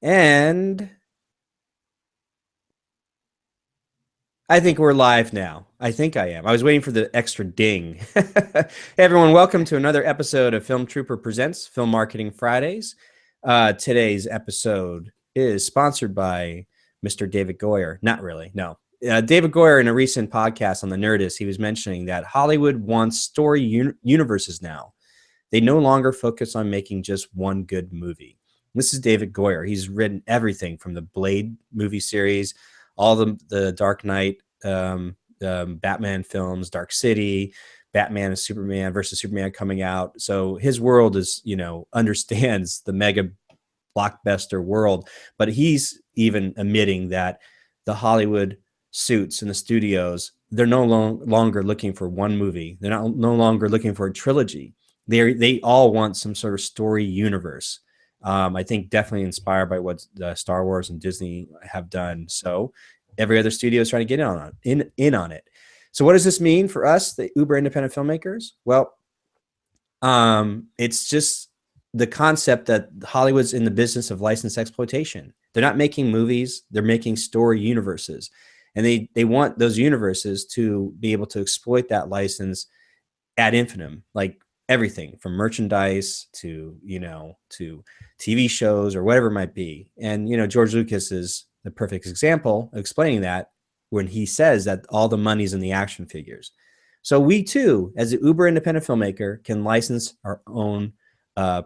And I think we're live now. I think I am. I was waiting for the extra ding. Hey, everyone, welcome to another episode of Film Trooper Presents Film Marketing Fridays. Today's episode is sponsored by Mr. David Goyer. Not really, no. David Goyer, in a recent podcast on the Nerdist, he was mentioning that Hollywood wants story universes now. They no longer focus on making just one good movie. This is David Goyer. He's written everything from the Blade movie series, all the Dark Knight, Batman films, Dark City, Batman and Superman versus Superman coming out. So his world is, understands the mega blockbuster world, but he's even admitting that the Hollywood suits and the studios, they're no longer looking for one movie. They're no longer looking for a trilogy. They all want some sort of story universe. I think definitely inspired by what Star Wars and Disney have done. So every other studio is trying to get in on it. So what does this mean for us, the uber independent filmmakers? Well, it's just the concept that Hollywood's in the business of license exploitation. They're not making movies, they're making story universes. And they want those universes to be able to exploit that license ad infinitum, like everything from merchandise to TV shows or whatever it might be. And George Lucas is the perfect example of explaining that when he says that all the money's in the action figures. So we too, as an uber independent filmmaker, can license our own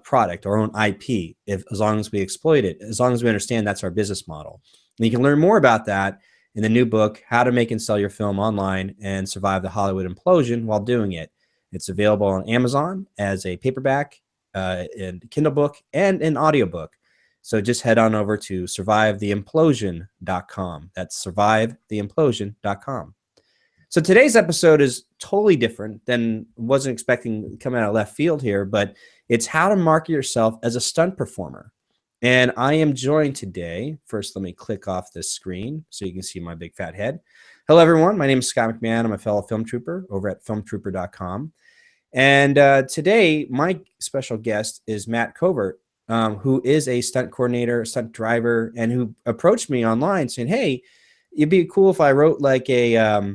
product, our own IP, as long as we exploit it, as long as we understand that's our business model. And you can learn more about that in the new book, How to Make and Sell Your Film Online and Survive the Hollywood Implosion While Doing It. It's available on Amazon as a paperback, in Kindle book, and an audiobook. So just head on over to survivetheimplosion.com. That's survivetheimplosion.com. So today's episode is totally different than wasn't expecting coming out of left field here, but it's how to market yourself as a stunt performer. And I am joined today. First, let me click off this screen so you can see my big fat head. Hello, everyone. My name is Scott McMahon. I'm a fellow film trooper over at filmtrooper.com. And today, my special guest is Matt Covert, who is a stunt coordinator, stunt driver, and who approached me online saying, hey, it'd be cool if I wrote like a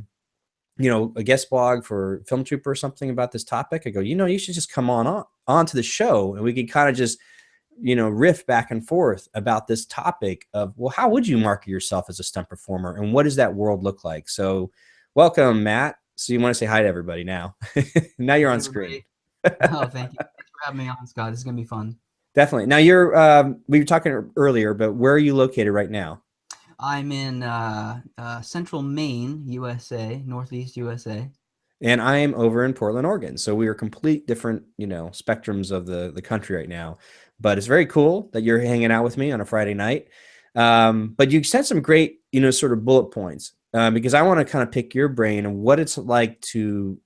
guest blog for Film Trooper or something about this topic. I go, you should just come on to the show and we could kind of just, riff back and forth about this topic of, well, how would you market yourself as a stunt performer and what does that world look like? So welcome, Matt. So you want to say hi to everybody now. Now you're on screen. Oh, thank you. Thanks for having me on, Scott. This is going to be fun. Definitely. Now we were talking earlier, but where are you located right now? I'm in central Maine, USA, Northeast USA. And I am over in Portland, Oregon. So we are complete different, spectrums of the country right now. But it's very cool that you're hanging out with me on a Friday night. But you sent some great, sort of bullet points because I want to kind of pick your brain and what it's like to,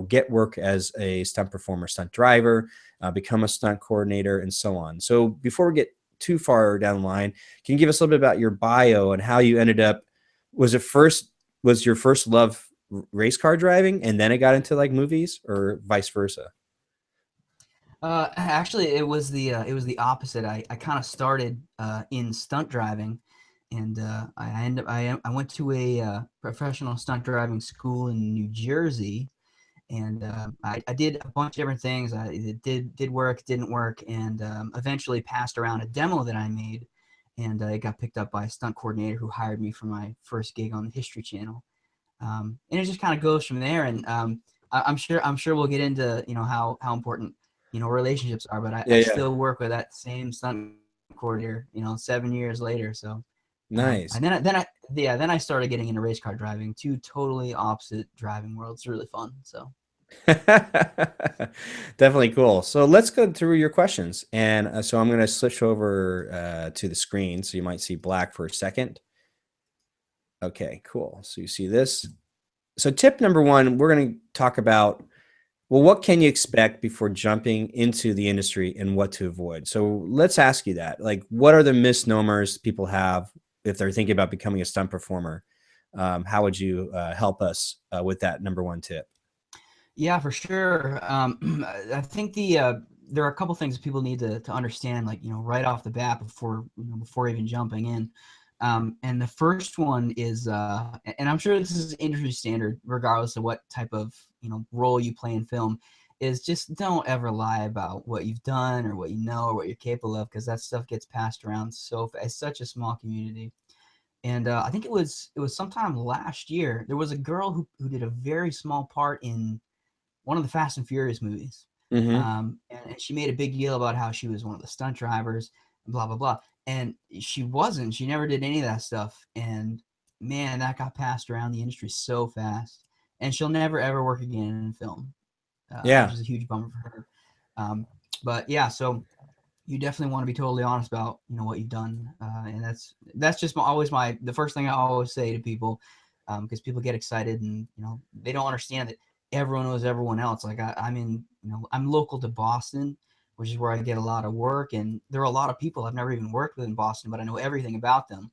get work as a stunt performer, stunt driver, become a stunt coordinator, and so on. So before we get too far down the line, can you give us a little bit about your bio and how you ended up? Was your first love race car driving and then it got into like movies, or vice versa? Actually, it was the opposite. I kind of started in stunt driving, and I went to a professional stunt driving school in New Jersey, and I did a bunch of different things. It did work, didn't work, and eventually passed around a demo that I made, and it got picked up by a stunt coordinator who hired me for my first gig on the History Channel. And it just kind of goes from there. And I'm sure we'll get into how important relationships are, but I Yeah. still work with that same stunt coordinator 7 years later. So Nice. and then I started getting into race car driving. Two totally opposite driving worlds. Really fun. So Definitely cool. So let's go through your questions. And so I'm going to switch over to the screen. So you might see black for a second. Okay, cool. So you see this. So tip number one, we're going to talk about, well, what can you expect before jumping into the industry and what to avoid? So let's ask you that. Like, what are the misnomers people have if they're thinking about becoming a stunt performer? How would you help us with that number one tip? yeah, for sure. I think there are a couple things people need to understand, like, right off the bat before, before even jumping in. And the first one is, and I'm sure this is industry standard, regardless of what type of, role you play in film, is just don't ever lie about what you've done or what you know or what you're capable of, because that stuff gets passed around so fast. It's such a small community. And I think it was sometime last year. There was a girl who did a very small part in one of the Fast and Furious movies. Mm-hmm. And she made a big deal about how she was one of the stunt drivers, and blah blah blah. And she wasn't. She never did any of that stuff. And man, that got passed around the industry so fast. And she'll never ever work again in film, which Yeah. is a huge bummer for her. Um, but yeah, so you definitely want to be totally honest about what you've done, and that's just always the first thing I always say to people, because people get excited and they don't understand that everyone knows everyone else. Like I'm in, I'm local to Boston, which is where I get a lot of work, and there are a lot of people I've never even worked with in Boston, but I know everything about them.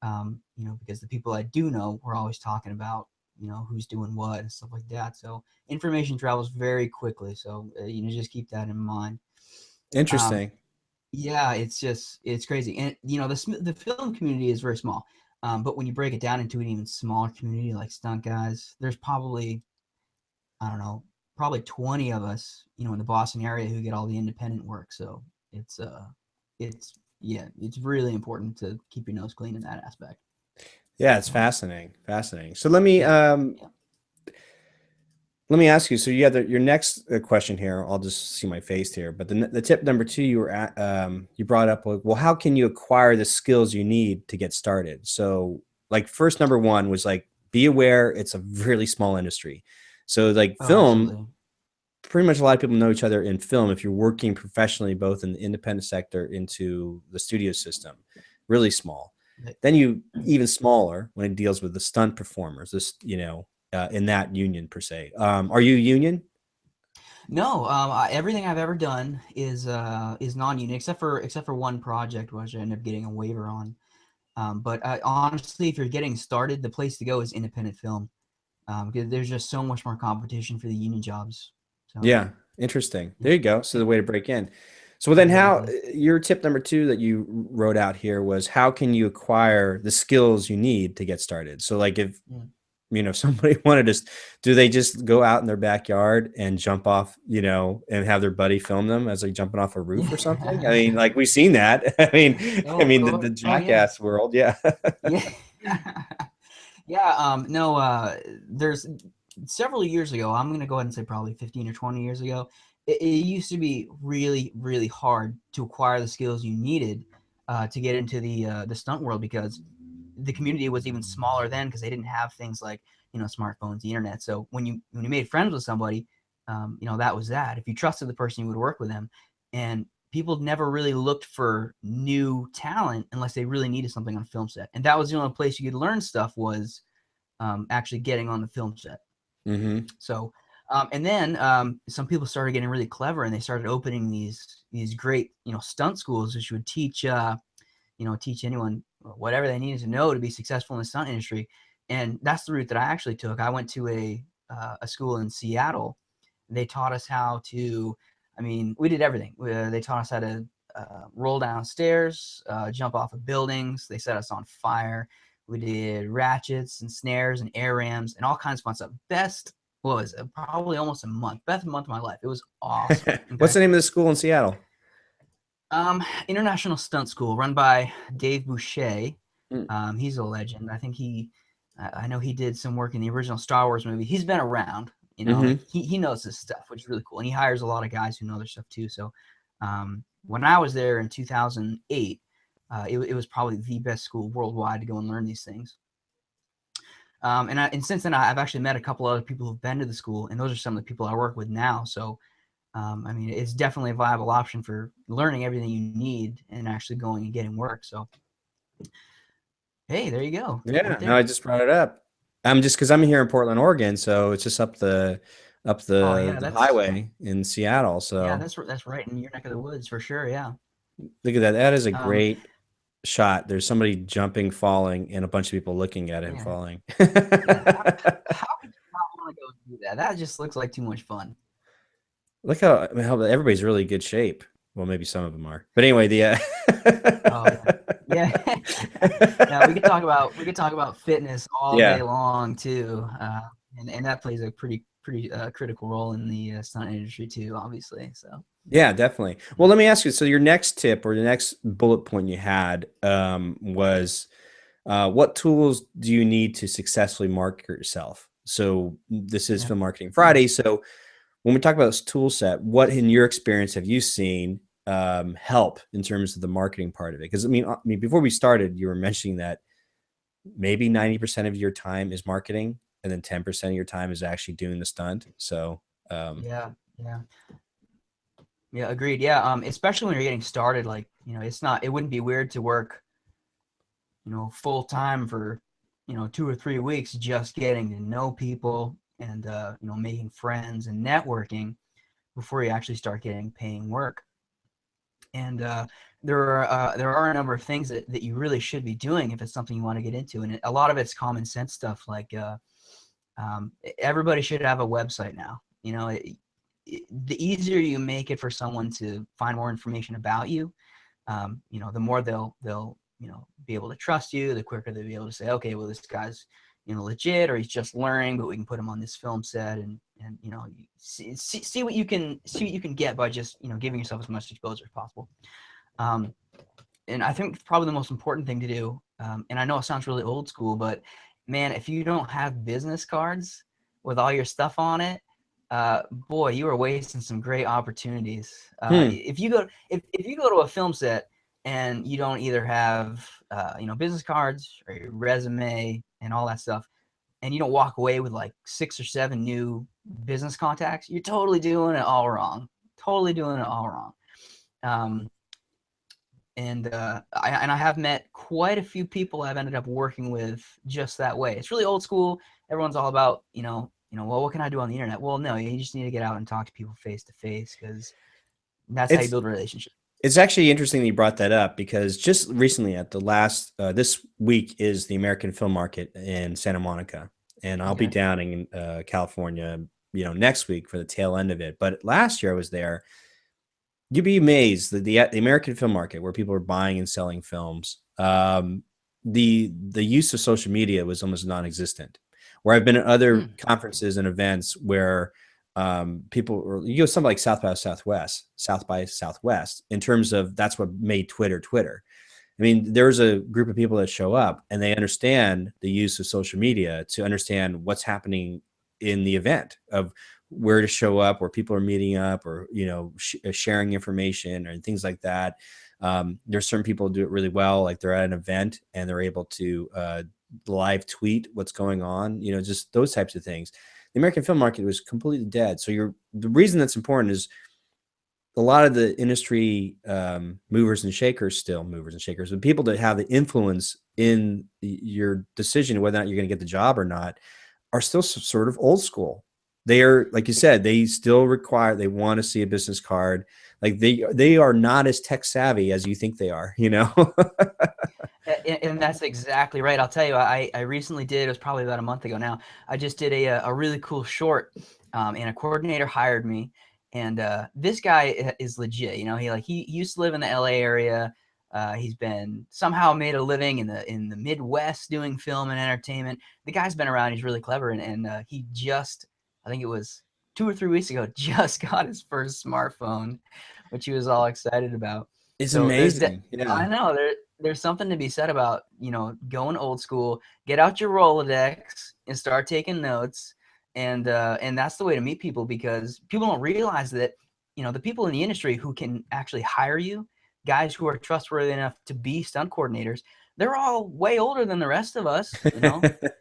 Because the people I do know, we're always talking about who's doing what and stuff like that. So information travels very quickly. So just keep that in mind. Um, Interesting. yeah, it's crazy, and the film community is very small. But when you break it down into an even smaller community like stunt guys, there's probably, I don't know, probably 20 of us, in the Boston area who get all the independent work. So it's it's yeah, it's really important to keep your nose clean in that aspect. Yeah, it's So fascinating. Fascinating. So let me yeah, um yeah. let me ask you. So you have your next question here. I'll just see my face here. But the tip number two you were at, you brought up, like, well, how can you acquire the skills you need to get started? So like first number one was like be aware it's a really small industry. So like Oh, film, absolutely. pretty much a lot of people know each other in film if you're working professionally both in the independent sector into the studio system, really small. Then you even smaller when it deals with the stunt performers, this in that union per se. Are you union? No, everything I've ever done is non-union, except for one project which I ended up getting a waiver on. But honestly, if you're getting started, the place to go is independent film, because there's just so much more competition for the union jobs. So Yeah, interesting. yeah, There you go. So yeah, the way to break in. So then how exactly. your tip number two that you wrote out here was how can you acquire the skills you need to get started? So like if Yeah. somebody wanted to, do they just go out in their backyard and jump off, and have their buddy film them as they're jumping off a roof or something? I mean, Yeah. like we've seen that. I mean, Oh, of the course. Oh, yeah. jackass world. Yeah. Yeah. Yeah. No. There's several years ago. I'm gonna go ahead and say probably 15 or 20 years ago. It used to be really, really hard to acquire the skills you needed to get into the stunt world, because the community was even smaller then, because they didn't have things like smartphones, the internet. So when you made friends with somebody, that was that. If you trusted the person, you would work with them, and people never really looked for new talent unless they really needed something on a film set, and that was the only place you could learn stuff, was actually getting on the film set. Hmm. So, and then some people started getting really clever, and they started opening these great stunt schools, which would teach anyone whatever they needed to know to be successful in the stunt industry. And that's the route that I actually took. I went to a school in Seattle. They taught us how to, I mean, we did everything. They taught us how to roll down stairs, jump off of buildings. They set us on fire. We did ratchets and snares and air rams and all kinds of fun stuff. What was it? Probably almost a month. Best month of my life. It was awesome. What's Okay. the name of the school in Seattle? International Stunt School, run by Dave Boucher. Mm. He's a legend. I know he did some work in the original Star Wars movie. He's been around, like Hmm. he knows this stuff, which is really cool. And he hires a lot of guys who know their stuff too. So, when I was there in 2008, it was probably the best school worldwide to go and learn these things. And since then, I've actually met a couple other people who've been to the school, and those are some of the people I work with now. So, I mean, it's definitely a viable option for learning everything you need and actually going and getting work. So, hey, there you go, right Yeah, no, I there. just brought it up. I'm just because I'm here in Portland, Oregon, so it's just up Oh the yeah, the that's highway in Seattle. yeah, So that's right in your neck of the woods for sure. Yeah. look at that. That is a Um. great shot. There's somebody jumping, falling, and a bunch of people looking at him Yeah. falling. Yeah. How could you not want to go do that? That just looks like too much fun. Look how everybody's really good shape. Well, maybe some of them are, but anyway, Oh yeah, yeah. Yeah, we could talk about fitness all day yeah, long too, and that plays a pretty critical role in the stunt industry too, obviously. So yeah, definitely. Well, let me ask you. So, your next tip or the next bullet point you had was what tools do you need to successfully market yourself? So, this is yeah, Film Marketing Friday. So, when we talk about this tool set, what in your experience have you seen help in terms of the marketing part of it? Because I mean, before we started, you were mentioning that maybe 90% of your time is marketing, and then 10% of your time is actually doing the stunt. So, um, yeah, yeah, yeah. Agreed. Yeah. Especially when you're getting started, like it wouldn't be weird to work full time for 2 or 3 weeks just getting to know people and making friends and networking before you actually start getting paying work. And there are a number of things that you really should be doing if it's something you want to get into, and a lot of it's common sense stuff like everybody should have a website now. The easier you make it for someone to find more information about you, the more they'll be able to trust you. The quicker they'll be able to say, okay, well, this guy's legit, or he's just learning, but we can put him on this film set, and see what you can get by just giving yourself as much exposure as possible. Um, and I think probably the most important thing to do, and I know it sounds really old school, but man, if you don't have business cards with all your stuff on it, boy, you are wasting some great opportunities. hmm. If you go to a film set and you don't either have business cards or your resume and all that stuff, and you don't walk away with like 6 or 7 new business contacts, you're totally doing it all wrong. Totally doing it all wrong. Um, and I have met quite a few people I've ended up working with just that way. It's really old school. Everyone's all about well, what can I do on the internet? Well, no, you just need to get out and talk to people face to face, because that's how you It's build a relationship. it's actually interesting that you brought that up because just recently at the last this week is the American Film Market in Santa Monica, and I'll be Okay. down in California, next week for the tail end of it. But last year I was there. You'd be amazed that the American film market, where people are buying and selling films, the use of social media was almost non-existent. Where I've been at other Hmm. conferences and events where people, or you go something like South by Southwest, in terms of that's what made Twitter. I mean, there's a group of people that show up and they understand the use of social media to understand what's happening in the event of where to show up, where people are meeting up, or sharing information and things like that. There's certain people who do it really well, like they're at an event and they're able to live tweet what's going on. Just those types of things. The American film market was completely dead. So the reason that's important is a lot of the industry movers and shakers, still movers and shakers, but people that have the influence in your decision whether or not you're going to get the job or not, are still sort of old school. They are, like you said, they still require, they want to see a business card. Like they are not as tech savvy as you think they are, you know? And that's exactly right. I'll tell you, I recently did, it was probably about a month ago now. I just did a really cool short, and a coordinator hired me. And this guy is legit. He used to live in the LA area. He's been somehow made a living in the Midwest doing film and entertainment. The guy's been around. He's really clever, and he just, I think it was 2 or 3 weeks ago, just got his first smartphone, which he was all excited about. It's So amazing. Yeah. I know there's something to be said about going old school. Get out your Rolodex and start taking notes, and that's the way to meet people, because people don't realize that the people in the industry who can actually hire you, guys who are trustworthy enough to be stunt coordinators, they're all way older than the rest of us.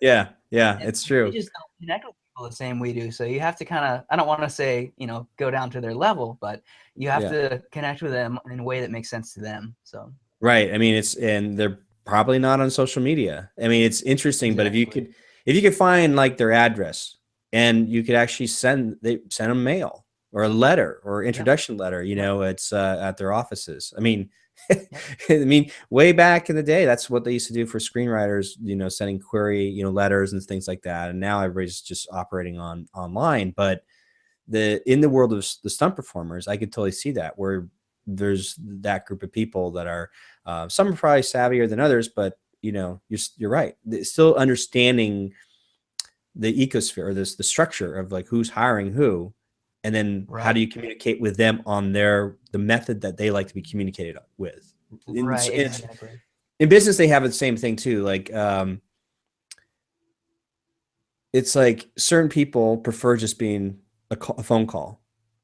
Yeah. Yeah. And It's they true. just don't connect with people the same we do. So you have to kind of, I don't want to say, go down to their level, but you have Yeah. to connect with them in a way that makes sense to them. So Right. I mean, and they're probably not on social media. I mean, it's interesting, but exactly. if you could find like their address, and you could actually send them mail or a letter or Yep. introduction letter, Yep. it's at their offices. I mean, Yep. I mean, way back in the day, that's what they used to do for screenwriters, sending query, letters and things like that. And now everybody's just operating online, but in the world of the stunt performers, I could totally see that, where there's that group of people that are some are probably savvier than others, but you're right. Still understanding the ecosphere, or the structure of like who's hiring who, and then how do Right. you communicate with them on the method that they like to be communicated with. Right. In, Exactly. in business, they have the same thing too. Like it's like certain people prefer just being a phone call,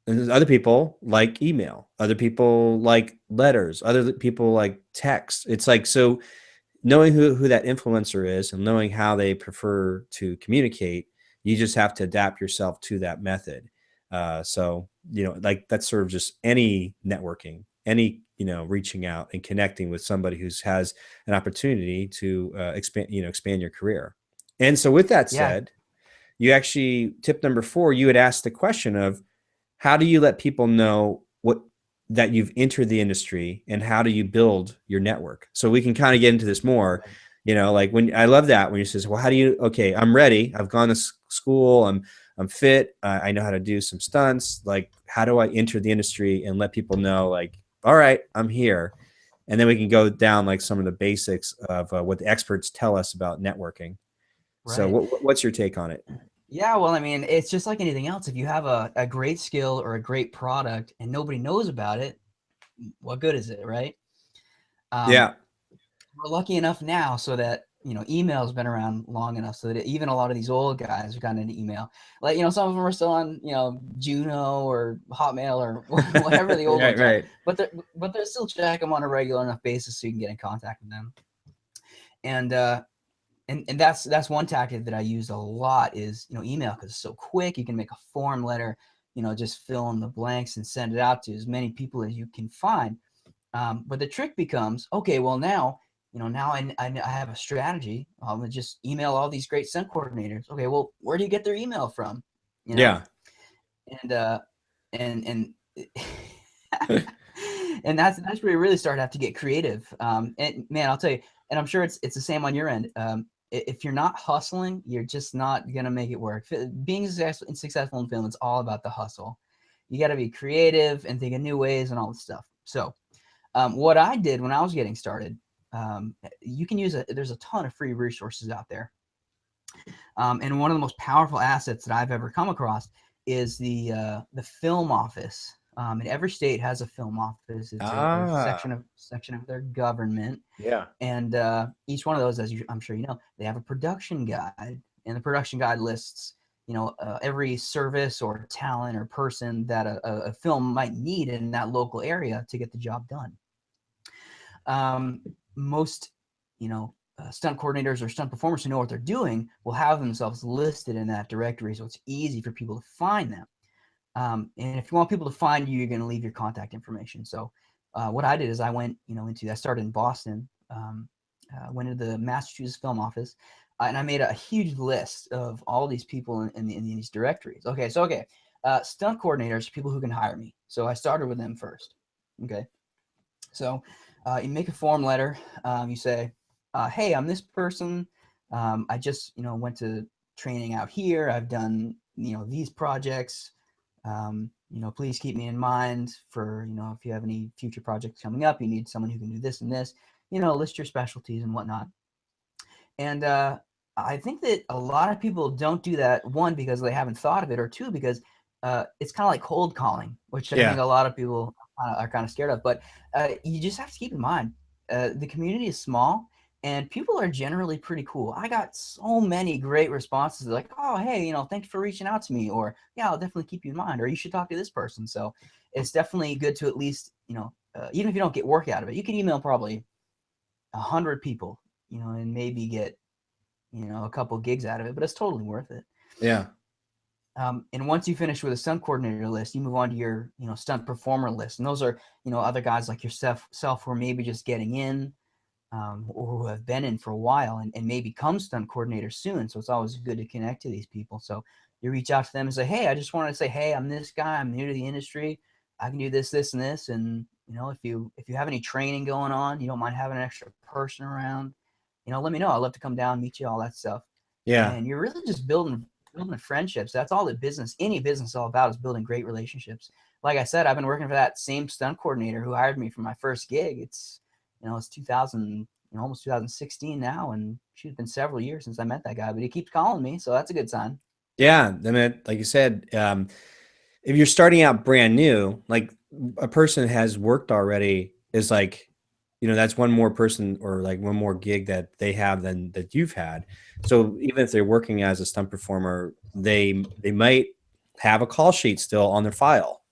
and other people like email, other people like letters, other people like text. It's like, so knowing who that influencer is and knowing how they prefer to communicate, you just have to adapt yourself to that method. So, like that's sort of just any networking, any, reaching out and connecting with somebody who has an opportunity to expand your career. And so with that Yeah. said, you actually, tip number 4, you had asked the question of how do you let people know that you've entered the industry, and how do you build your network? So we can kind of get into this more, Right. like when I love that when you says, well, how do you, okay, I'm ready. I've gone to school. I'm fit. I know how to do some stunts. Like, how do I enter the industry and let people know, like, all right, I'm here. And then we can go down like some of the basics of what the experts tell us about networking. So Right. what's your take on it? Yeah, well, I mean, it's just like anything else. If you have a great skill or a great product and nobody knows about it, what good is it, right? Um, Yeah. we're lucky enough now so that, email's been around long enough so that even a lot of these old guys have gotten an email. Like, some of them are still on, Juno or Hotmail or whatever the old Right, ones are, right. but they're still check them on a regular enough basis so you can get in contact with them. And and that's one tactic that I use a lot is email, because it's so quick. You can make a form letter, just fill in the blanks and send it out to as many people as you can find. But the trick becomes, okay, well now I have a strategy. I'm gonna just email all these great stunt coordinators. Okay, well, where do you get their email from? You know, Yeah. and and and that's where you really start to have to get creative. And man, I'll tell you, and I'm sure it's the same on your end. If you're not hustling, you're just not gonna make it work. Being successful in film, it's all about the hustle. You got to be creative and think of new ways and all this stuff. So, what I did when I was getting started, you can use there's a ton of free resources out there. And one of the most powerful assets that I've ever come across is the film office. And every state has a film office. It's a Ah, section of their government, yeah. and each one of those, I'm sure you know, they have a production guide, and the production guide lists every service or talent or person that a film might need in that local area to get the job done. um, Most, stunt coordinators or stunt performers who know what they're doing will have themselves listed in that directory, so it's easy for people to find them. And if you want people to find you, you're going to leave your contact information. So what I did is I went, I started in Boston, went into the Massachusetts Film Office, and I made a huge list of all these people in these directories. Okay, stunt coordinators, people who can hire me. So I started with them first. Okay, so you make a form letter. You say, "Hey, I'm this person. I just went to training out here. I've done these projects. Please keep me in mind for if you have any future projects coming up. You need someone who can do this and this. List your specialties and whatnot." And I think that a lot of people don't do that. One, because they haven't thought of it, or two, because it's kind of like cold calling, which I think Yeah. a lot of people are kind of scared of. But you just have to keep in mind, the community is small, and people are generally pretty cool. I got so many great responses like, "Oh, hey, thanks for reaching out to me," or "Yeah, I'll definitely keep you in mind," or "You should talk to this person." So it's definitely good to at least, even if you don't get work out of it, you can email probably 100 people, and maybe get a couple gigs out of it, but it's totally worth it. Yeah. And once you finish with a stunt coordinator list, you move on to your, stunt performer list. And those are, other guys like yourself who are maybe just getting in, or who have been in for a while and may become stunt coordinators soon. So it's always good to connect to these people. So you reach out to them and say, "Hey, I just wanted to say, hey, I'm this guy. I'm new to the industry. I can do this, this, and this. And, if you have any training going on, you don't mind having an extra person around, let me know. I'd love to come down, meet you, all that stuff." Yeah. And you're really just building building friendships. That's all that any business is all about, is building great relationships. Like I said, I've been working for that same stunt coordinator who hired me for my first gig. It's 2000, almost 2016 now, and she's been several years since I met that guy, but he keeps calling me, so that's a good sign. Yeah, I mean, like you said, if you're starting out brand new, like a person has worked already is like, that's one more person or like one more gig that they have than that you've had. So even if they're working as a stunt performer, they might have a call sheet still on their file,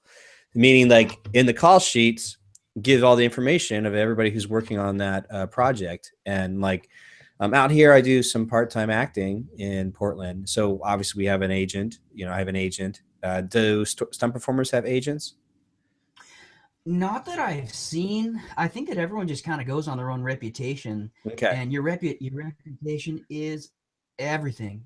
meaning like in the call sheets give all the information of everybody who's working on that project. And like out here, I do some part-time acting in Portland, so obviously we have an agent. I have an agent. Do stunt performers have agents? Not that I've seen. I think that everyone just kind of goes on their own reputation, Okay. and your reputation is everything.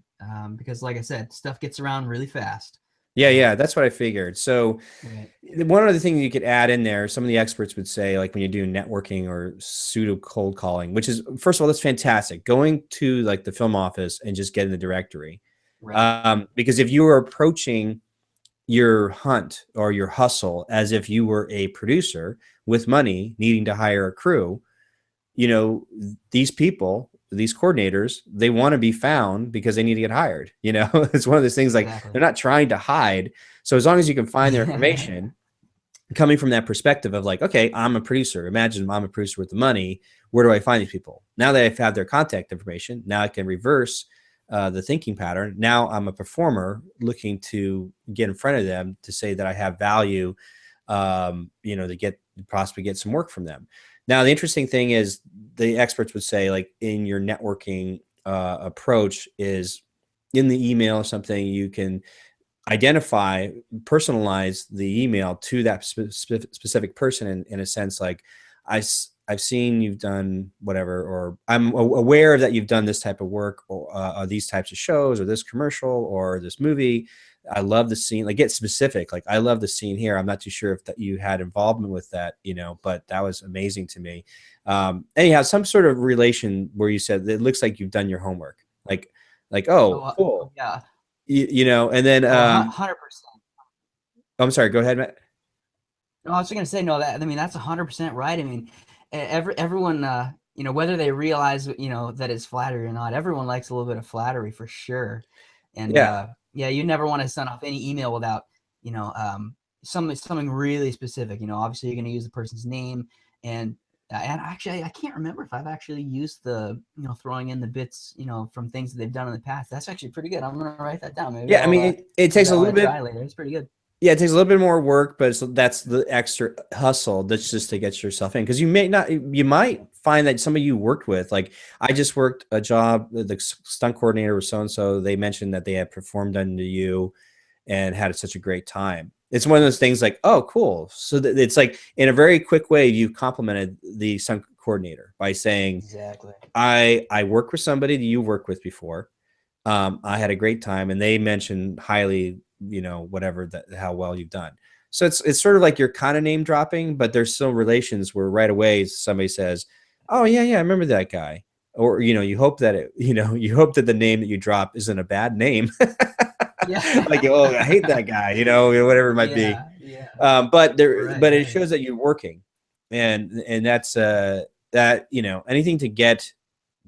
Because, like I said, stuff gets around really fast. Yeah, yeah, that's what I figured. So Right. one other thing you could add in there, some of the experts would say, like when you do networking or pseudo cold calling, which is, first of all, that's fantastic. Going to like the film office and just getting the directory. Right. Because if you were approaching your hunt or your hustle as if you were a producer with money needing to hire a crew, you know, these people, these coordinators, they want to be found because they need to get hired. It's one of those things, like Exactly. they're not trying to hide. So as long as you can find their information, coming from that perspective of like, okay, I'm a producer. Imagine I'm a producer with the money. Where do I find these people? Now that I've had their contact information, now I can reverse the thinking pattern. Now I'm a performer looking to get in front of them to say that I have value, to possibly get some work from them. Now, the interesting thing is the experts would say, like in your networking approach, is in the email or something, you can identify, personalize the email to that specific person in a sense, like I've seen you've done whatever, or I'm aware that you've done this type of work, or these types of shows, or this commercial, or this movie. I love the scene. Like, get specific. Like, I love the scene here. I'm not too sure if that you had involvement with that, but that was amazing to me. Anyhow, some sort of relation where you said it looks like you've done your homework. Like, Oh, oh, cool. yeah. And then Oh, 100%. I'm sorry, go ahead, Matt. No, I was just gonna say no. That I mean, that's 100% right. I mean, everyone, whether they realize that it's flattery or not, everyone likes a little bit of flattery for sure. And Yeah. yeah, you never want to send off any email without something really specific. Obviously you're gonna use the person's name, and actually I can't remember if I've actually used the throwing in the bits from things that they've done in the past. That's actually pretty good. I'm gonna write that down. Maybe Yeah, I I'll mean, it give takes that a one little a try bit. later. It's pretty good. Yeah, it takes a little bit more work, but that's the extra hustle. That's just to get yourself in, because you might find that somebody you worked with, like I just worked a job, the stunt coordinator was so and so. They mentioned that they had performed under you and had such a great time. It's one of those things like, oh, cool. So it's like in a very quick way, you've complimented the stunt coordinator by saying, Exactly. I work with somebody that you worked with before. I had a great time, and they mentioned highly, whatever that how well you've done. So it's sort of like you're kind of name dropping, but there's still relations where right away somebody says, "Oh yeah, yeah, I remember that guy," or you hope that you hope that the name that you drop isn't a bad name, Yeah. like, oh, I hate that guy, whatever it might be. Yeah, yeah. But Right, it right. shows that you're working, and that's that anything to get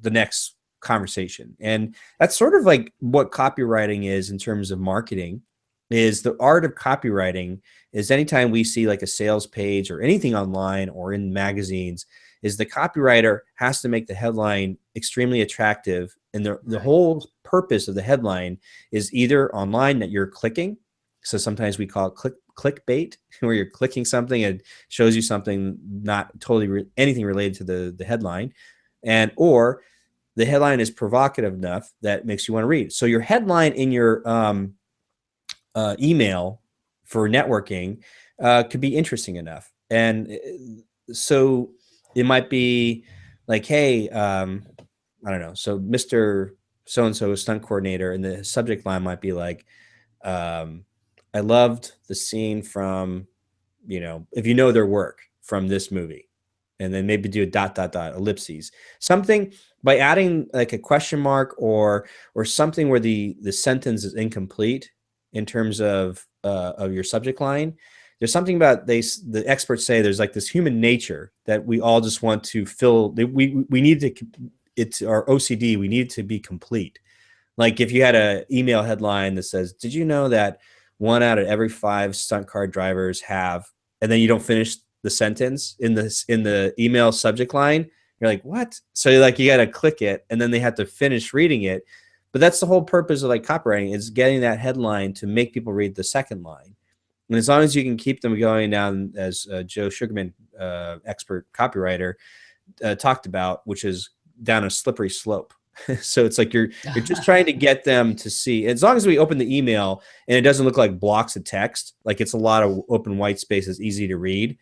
the next conversation. And that's sort of like what copywriting is in terms of marketing. Is the art of copywriting is anytime we see like a sales page or anything online or in magazines, is the copywriter has to make the headline extremely attractive, and the Right. whole purpose of the headline is either online that you're clicking. So sometimes we call it clickbait, where you're clicking something and shows you something not totally anything related to the headline, and or the headline is provocative enough that makes you want to read. So your headline in your email for networking could be interesting enough. And so it might be like, hey, I don't know. So Mr. So and so, stunt coordinator, and the subject line might be like, um, I loved the scene from, if you know their work from this movie. and then maybe do a dot dot dot ellipses, something, by adding like a question mark or something where the sentence is incomplete in terms of your subject line. There's something about the experts say there's like this human nature that we all just want to fill. We need to, it's our OCD. We need to be complete. Like if you had an email headline that says, "Did you know that 1 out of every 5 stunt car drivers have," and then you don't finish the sentence in the email subject line, you're like, "What?" So like you got to click it, and then they have to finish reading it. But that's the whole purpose of like copywriting, is getting that headline to make people read the second line. And as long as you can keep them going down, as Joe Sugarman, expert copywriter, talked about, which is down a slippery slope. So it's like you're just trying to get them to see. As long as we open the email and it doesn't look like blocks of text, like it's a lot of open white spaces, easy to read.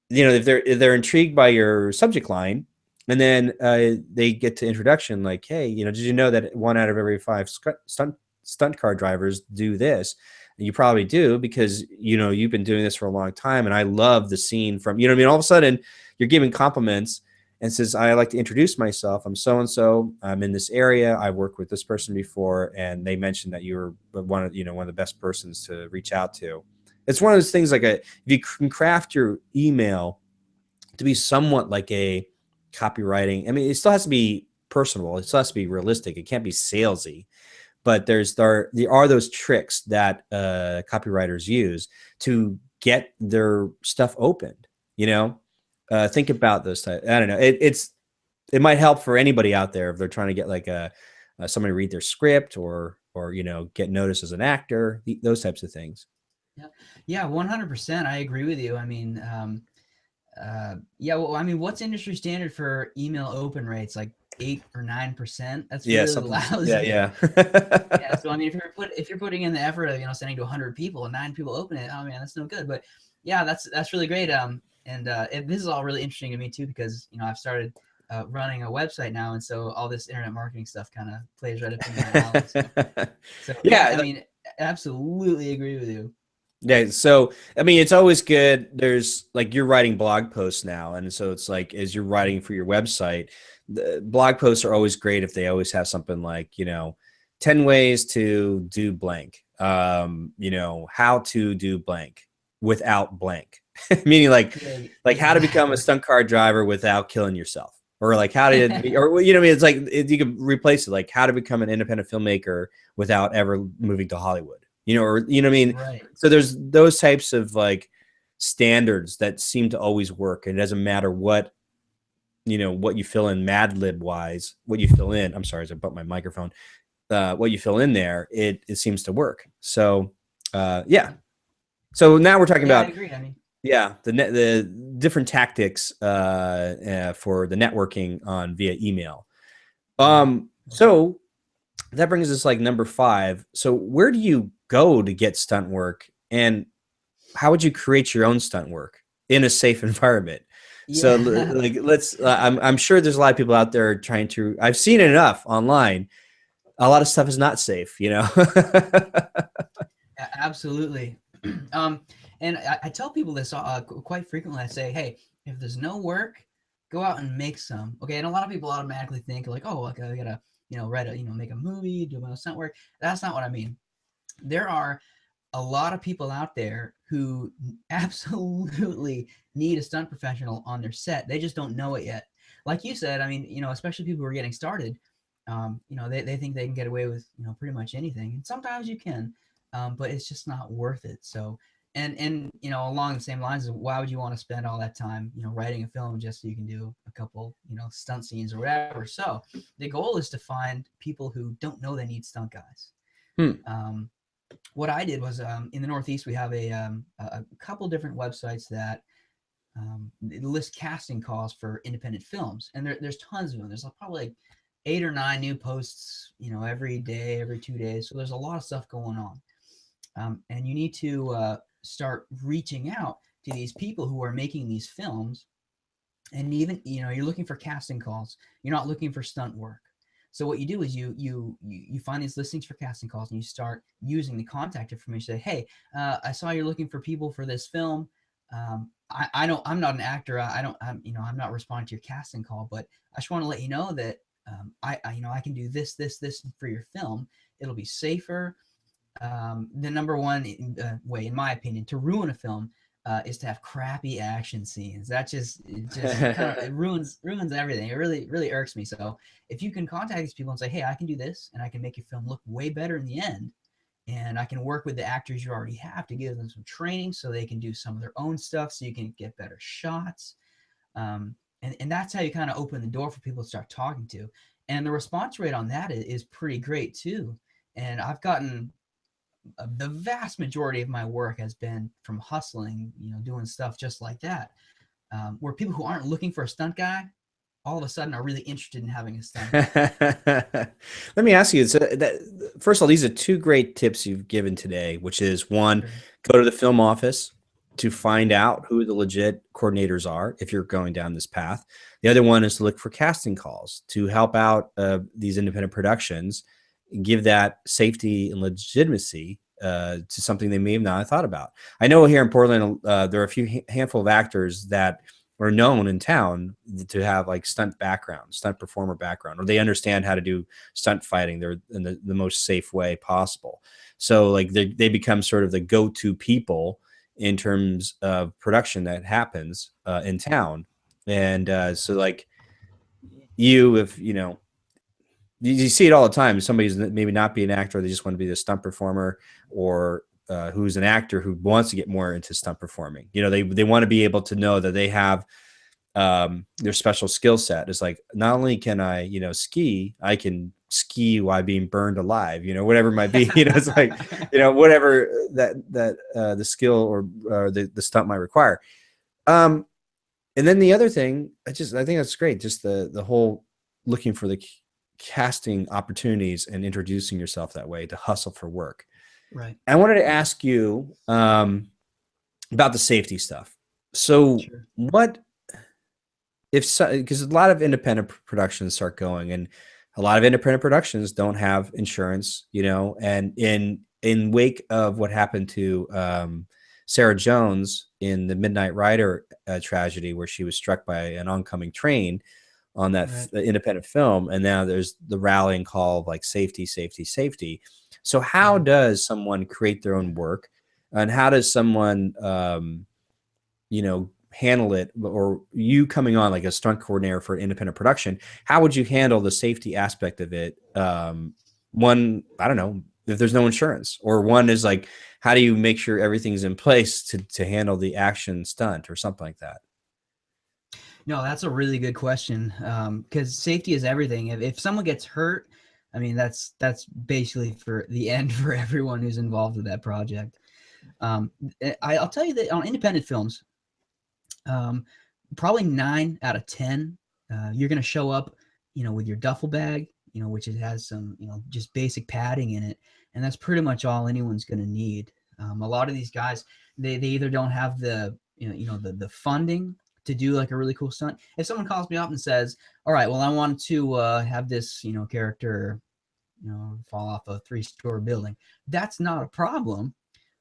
If they're intrigued by your subject line, and then they get to introduction, like, "Hey, did you know that 1 out of every 5 stunt car drivers do this?" And you probably do, because you've been doing this for a long time, and I love the scene from, what I mean. All of a sudden, you're giving compliments and says, "I like to introduce myself. I'm so and so. I'm in this area. I've worked with this person before, and they mentioned that you were one of the best persons to reach out to." It's one of those things, like if you can craft your email to be somewhat like a copywriting. I mean, it still has to be personable. It still has to be realistic. It can't be salesy. But there are those tricks that copywriters use to get their stuff opened. Think about those types. I don't know. It might help for anybody out there if they're trying to get like somebody to read their script, or get noticed as an actor. Those types of things. Yeah, 100%. I agree with you. I mean, yeah. Well, I mean, what's industry standard for email open rates? Like 8 or 9%. That's Yeah, really something. Yeah, lousy. yeah. Yeah. So I mean, if you're putting in the effort of sending to 100 people and 9 people open it, oh man, that's no good. But yeah, that's really great. And this is all really interesting to me too, because I've started running a website now, and so all this internet marketing stuff kind of plays right up in my alley. So yeah, I Yeah. mean, absolutely agree with you. Yeah. So, I mean, it's always good. There's like, you're writing blog posts now. And so it's like, as you're writing for your website, the blog posts are always great if they always have something like, 10 ways to do blank, how to do blank without blank, meaning like how to become a Exactly. stunt car driver without killing yourself, or like how to be, or, I mean, it's like, you could replace it, like how to become an independent filmmaker without ever moving to Hollywood, or, what I mean? Right. So there's those types of like standards that seem to always work. And it doesn't matter what you fill in Mad Lib wise, what you fill in. I'm sorry, as I bumped my microphone. What you fill in there, it seems to work. So yeah. So now we're talking Yeah, I about, agree. I mean, yeah, the different tactics for the networking on via email. right. So that brings us like number 5. So where do you go to get stunt work, and how would you create your own stunt work in a safe environment? So Yeah. like, let's, I'm sure there's a lot of people out there trying to, I've seen it enough online. A lot of stuff is not safe. Absolutely. um, and I tell people this quite frequently. I say, hey, if there's no work, go out and make some. Okay. And a lot of people automatically think like, oh, like I gotta, write a, make a movie, do my own stunt work. That's not what I mean. There are a lot of people out there who absolutely need a stunt professional on their set. They just don't know it yet. Like you said, I mean, especially people who are getting started, they think they can get away with, pretty much anything. And sometimes you can, but it's just not worth it. So, and along the same lines of why would you want to spend all that time, writing a film just so you can do a couple, stunt scenes or whatever. So the goal is to find people who don't know they need stunt guys. Hmm. What I did was in the Northeast, we have a couple different websites that list casting calls for independent films, and there's tons of them. There's probably like 8 or 9 new posts, every day, every 2 days. So there's a lot of stuff going on, and you need to start reaching out to these people who are making these films, and even you're looking for casting calls. You're not looking for stunt work. So what you do is you find these listings for casting calls, and you start using the contact information. Say, hey, I saw you're looking for people for this film. I don't, I'm not an actor. I don't, I'm not responding to your casting call, but I just want to let you know that I can do this for your film. It'll be safer. The number one way, in my opinion, to ruin a film is to have crappy action scenes. That just, it just kind of, it ruins everything. It really irks me. So if you can contact these people and say, hey, I can do this, and I can make your film look way better in the end, and I can work with the actors you already have to give them some training so they can do some of their own stuff, so you can get better shots. And that's how you kind of open the door for people to start talking to. And the response rate on that is pretty great too. And I've gotten the vast majority of my work has been from hustling, doing stuff just like that, where people who aren't looking for a stunt guy all of a sudden are really interested in having a stunt guy. Let me ask you, so first of all, these are two great tips you've given today, which is one, Sure. go to the film office to find out who the legit coordinators are if you're going down this path. The other one is to look for casting calls to help out these independent productions and give that safety and legitimacy to something they may have not thought about. I know here in Portland, there are a few handful of actors that are known in town to have like stunt background, stunt performer background, or they understand how to do stunt fighting. They're in the most safe way possible. So like they become sort of the go-to people in terms of production that happens in town. And so like you, if you see it all the time. Somebody's maybe not be an actor; they just want to be the stunt performer, or who's an actor who wants to get more into stunt performing. They want to be able to know that they have their special skill set. It's like, not only can I ski, I can ski while being burned alive. Whatever it might be. It's like whatever the skill or the stunt might require. And then the other thing, I think that's great. Just the whole looking for the casting opportunities and introducing yourself that way to hustle for work. Right. I wanted to ask you about the safety stuff. So Sure. what if, because a lot of independent productions start going, and a lot of independent productions don't have insurance, and in wake of what happened to Sarah Jones in the Midnight Rider tragedy, where she was struck by an oncoming train on that Right. independent film, and now there's the rallying call of like safety, safety, safety. So how Right. does someone create their own work, and how does someone handle it? Or you coming on like a stunt coordinator for an independent production, how would you handle the safety aspect of it? One, I don't know, if there's no insurance, or one is like, how do you make sure everything's in place to handle the action stunt or something like that? No, that's a really good question. Because safety is everything. If someone gets hurt, I mean, that's basically for the end for everyone who's involved with that project. I'll tell you that on independent films, um, probably 9 out of 10, you're going to show up, with your duffel bag, which it has some, just basic padding in it, and that's pretty much all anyone's going to need. A lot of these guys, they either don't have the funding to do like a really cool stunt. If someone calls me up and says, "All right, well, I want to have this, character, fall off a 3-story building," that's not a problem.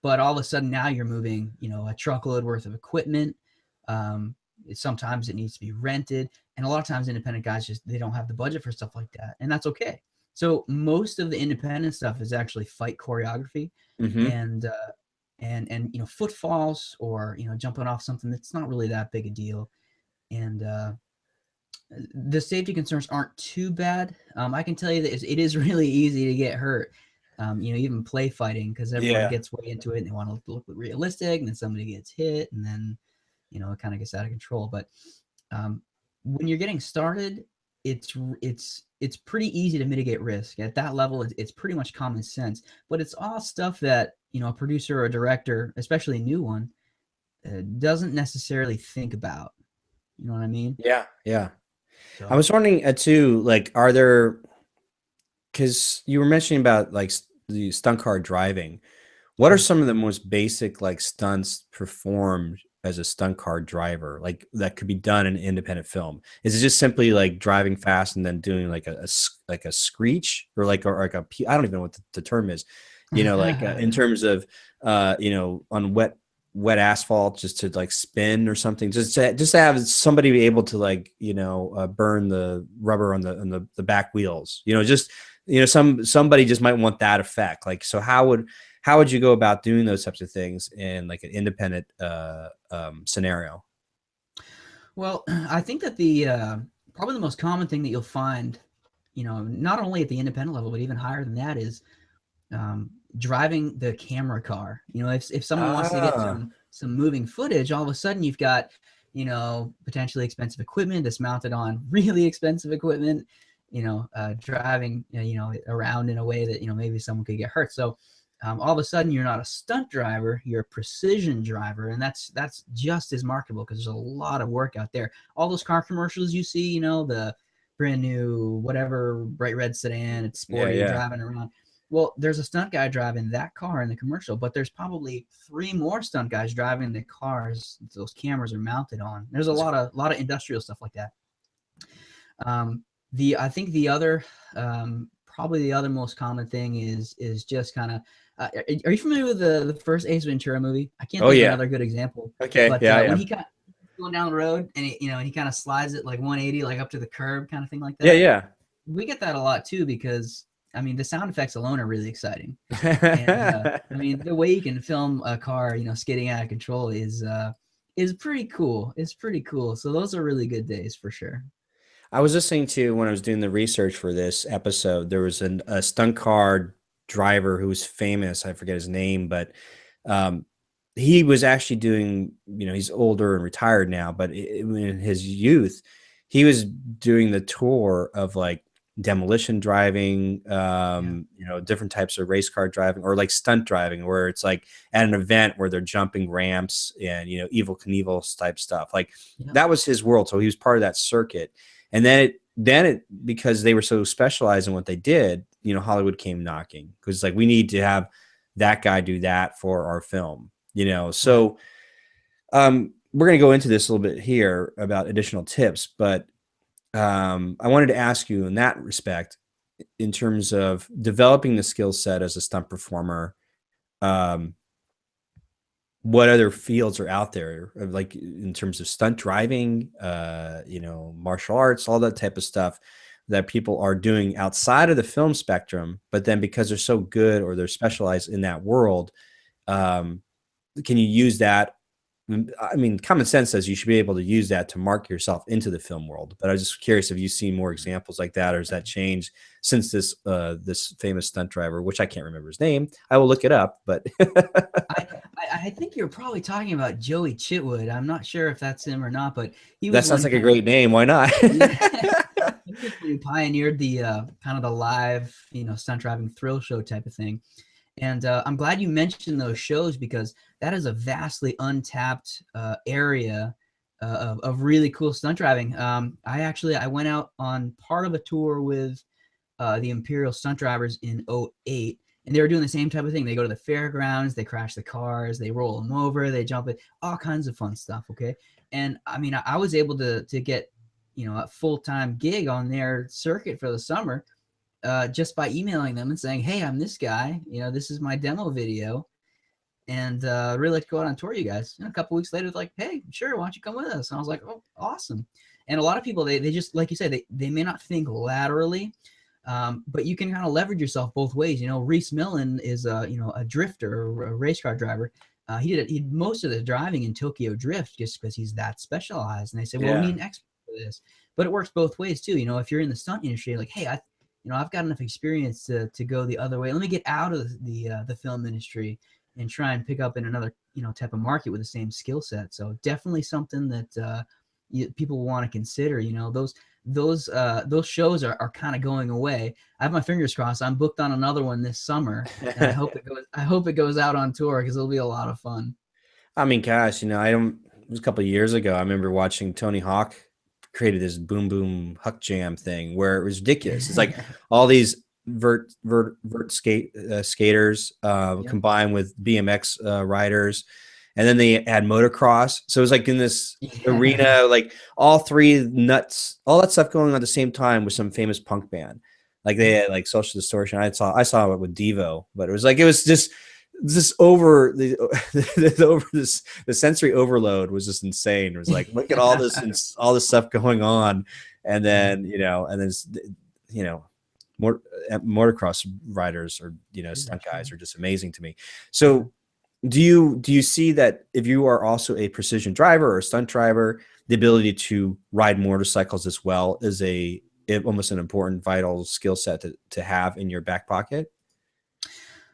But all of a sudden now you're moving, a truckload worth of equipment. Um, Sometimes it needs to be rented, and a lot of times independent guys just they don't have the budget for stuff like that, and that's okay. So most of the independent stuff is actually fight choreography, Mm-hmm. and footfalls, or jumping off something that's not really that big a deal, and the safety concerns aren't too bad. I can tell you that it is really easy to get hurt. Even play fighting, because everyone Yeah. gets way into it and they want to look realistic, and then somebody gets hit, and then it kind of gets out of control. But um, when you're getting started, it's pretty easy to mitigate risk at that level. It's pretty much common sense, but it's all stuff that a producer or a director, especially a new one, doesn't necessarily think about. You know what I mean? Yeah. Yeah. I So was wondering too, like, are there, because you were mentioning about like the stunt car driving. What are sure. some of the most basic like stunts performed as a stunt car driver, like that could be done in independent film? Is it just simply like driving fast and then doing like like a screech, or I don't even know what the term is, like in terms of on wet wet asphalt just to like spin or something, just to have somebody be able to like, burn the rubber on the back wheels, just, somebody just might want that effect. Like, so how would you go about doing those types of things in like an independent scenario? Well, I think that the probably the most common thing that you'll find, not only at the independent level, but even higher than that, is driving the camera car. If someone wants to get Ah, some moving footage, all of a sudden you've got potentially expensive equipment that's mounted on really expensive equipment. Driving around in a way that maybe someone could get hurt. So all of a sudden you're not a stunt driver, you're a precision driver, and that's just as marketable because there's a lot of work out there. All those car commercials you see, the brand new whatever bright red sedan, it's yeah, sporty, yeah. driving around. Well, there's a stunt guy driving that car in the commercial, but there's probably 3 more stunt guys driving the cars those cameras are mounted on. There's a lot of industrial stuff like that. I think the other probably the other most common thing is just kind of are you familiar with the first Ace Ventura movie? I can't Oh think of yeah. another good example, Okay. but Yeah, I when am. he kind of going down the road and he kind of slides it like 180, like up to the curb, kind of thing like Yeah, that. yeah. We get that a lot too because I mean the sound effects alone are really exciting, and I mean the way you can film a car, skidding out of control is pretty cool. It's pretty cool. So those are really good days for sure. I was listening to, when I was doing the research for this episode, there was a stunt car driver who was famous. I forget his name, but um, he was actually doing, he's older and retired now, but in his youth, he was doing the tour of like demolition driving, Yeah. different types of race car driving, or like stunt driving, where it's like at an event where they're jumping ramps and, Evil Knievel type stuff. Like Yeah. that was his world. So he was part of that circuit. And then it because they were so specialized in what they did, Hollywood came knocking because like we need to have that guy do that for our film, Right. So we're going to go into this a little bit here about additional tips, but I wanted to ask you in that respect, in terms of developing the skill set as a stunt performer. Um, what other fields are out there, like in terms of stunt driving, martial arts, all that type of stuff that people are doing outside of the film spectrum, but then because they're so good or they're specialized in that world, um, can you use that? I mean, common sense says you should be able to use that to mark yourself into the film world. But I was just curious if you've seen more examples like that, or has that changed since this famous stunt driver, which I can't remember his name. I will look it up, but I, I think you're probably talking about Joey Chitwood. I'm not sure if that's him or not, but he that was the one sounds who like a kind of great name. Why not? yeah, he was the one who pioneered the kind of the live, stunt driving thrill show type of thing. And I'm glad you mentioned those shows because that is a vastly untapped area of really cool stunt driving. I went out on part of a tour with the Imperial stunt drivers in '08, and they were doing the same type of thing. They go to the fairgrounds, they crash the cars, they roll them over, they jump it, all kinds of fun stuff. Okay, and I mean, I was able to get a full time gig on their circuit for the summer just by emailing them and saying, "Hey, I'm this guy. This is my demo video, and really like to go out on tour, you guys." And a couple weeks later, it's like, "Hey, sure, why don't you come with us?" And I was like, "Oh, awesome." And a lot of people, they just like you said, they may not think laterally, but you can kind of leverage yourself both ways. Reese Millen is a drifter, a race car driver. He did most of the driving in Tokyo Drift just because he's that specialized. And they say, well, we Yeah. need an expert for this. But it works both ways too. If you're in the stunt industry, like, hey, I've got enough experience to go the other way. Let me get out of the film industry and try and pick up in another type of market with the same skill set. So definitely something that people want to consider. Those shows are kind of going away. I have my fingers crossed. I'm booked on another one this summer, and I hope it goes out on tour because it'll be a lot of fun. I mean, gosh, I don't. It was a couple of years ago. I remember watching Tony Hawk created this Boom Boom Huck Jam thing where it was ridiculous. It's like all these vert skaters Yep. combined with BMX riders, and then they had motocross. So it was like in this Yeah. arena, like all three nuts, all that stuff going on at the same time with some famous punk band. Like they Yep. had like Social Distortion. I saw it with Devo, but it was just this over the, the over this the sensory overload was just insane. It was like, look at all this and all this stuff going on, and then you know more motocross riders or stunt guys are just amazing to me. So do you see that if you are also a precision driver or a stunt driver, the ability to ride motorcycles as well is almost an important vital skill set to have in your back pocket?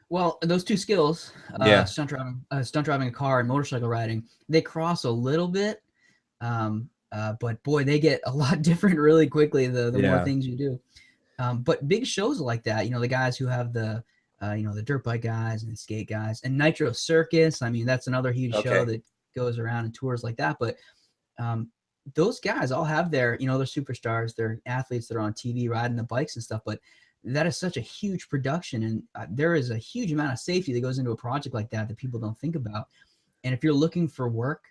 Well, those two skills, Yeah. stunt driving a car and motorcycle riding, they cross a little bit. But boy, they get a lot different really quickly the more Yeah. things you do. But big shows like that, the guys who have the dirt bike guys and the skate guys and Nitro Circus. I mean, that's another huge show Okay. that goes around and tours like that. But um, those guys all have their superstars, they're athletes that are on TV riding the bikes and stuff. But that is such a huge production, and there is a huge amount of safety that goes into a project like that people don't think about. And if you're looking for work,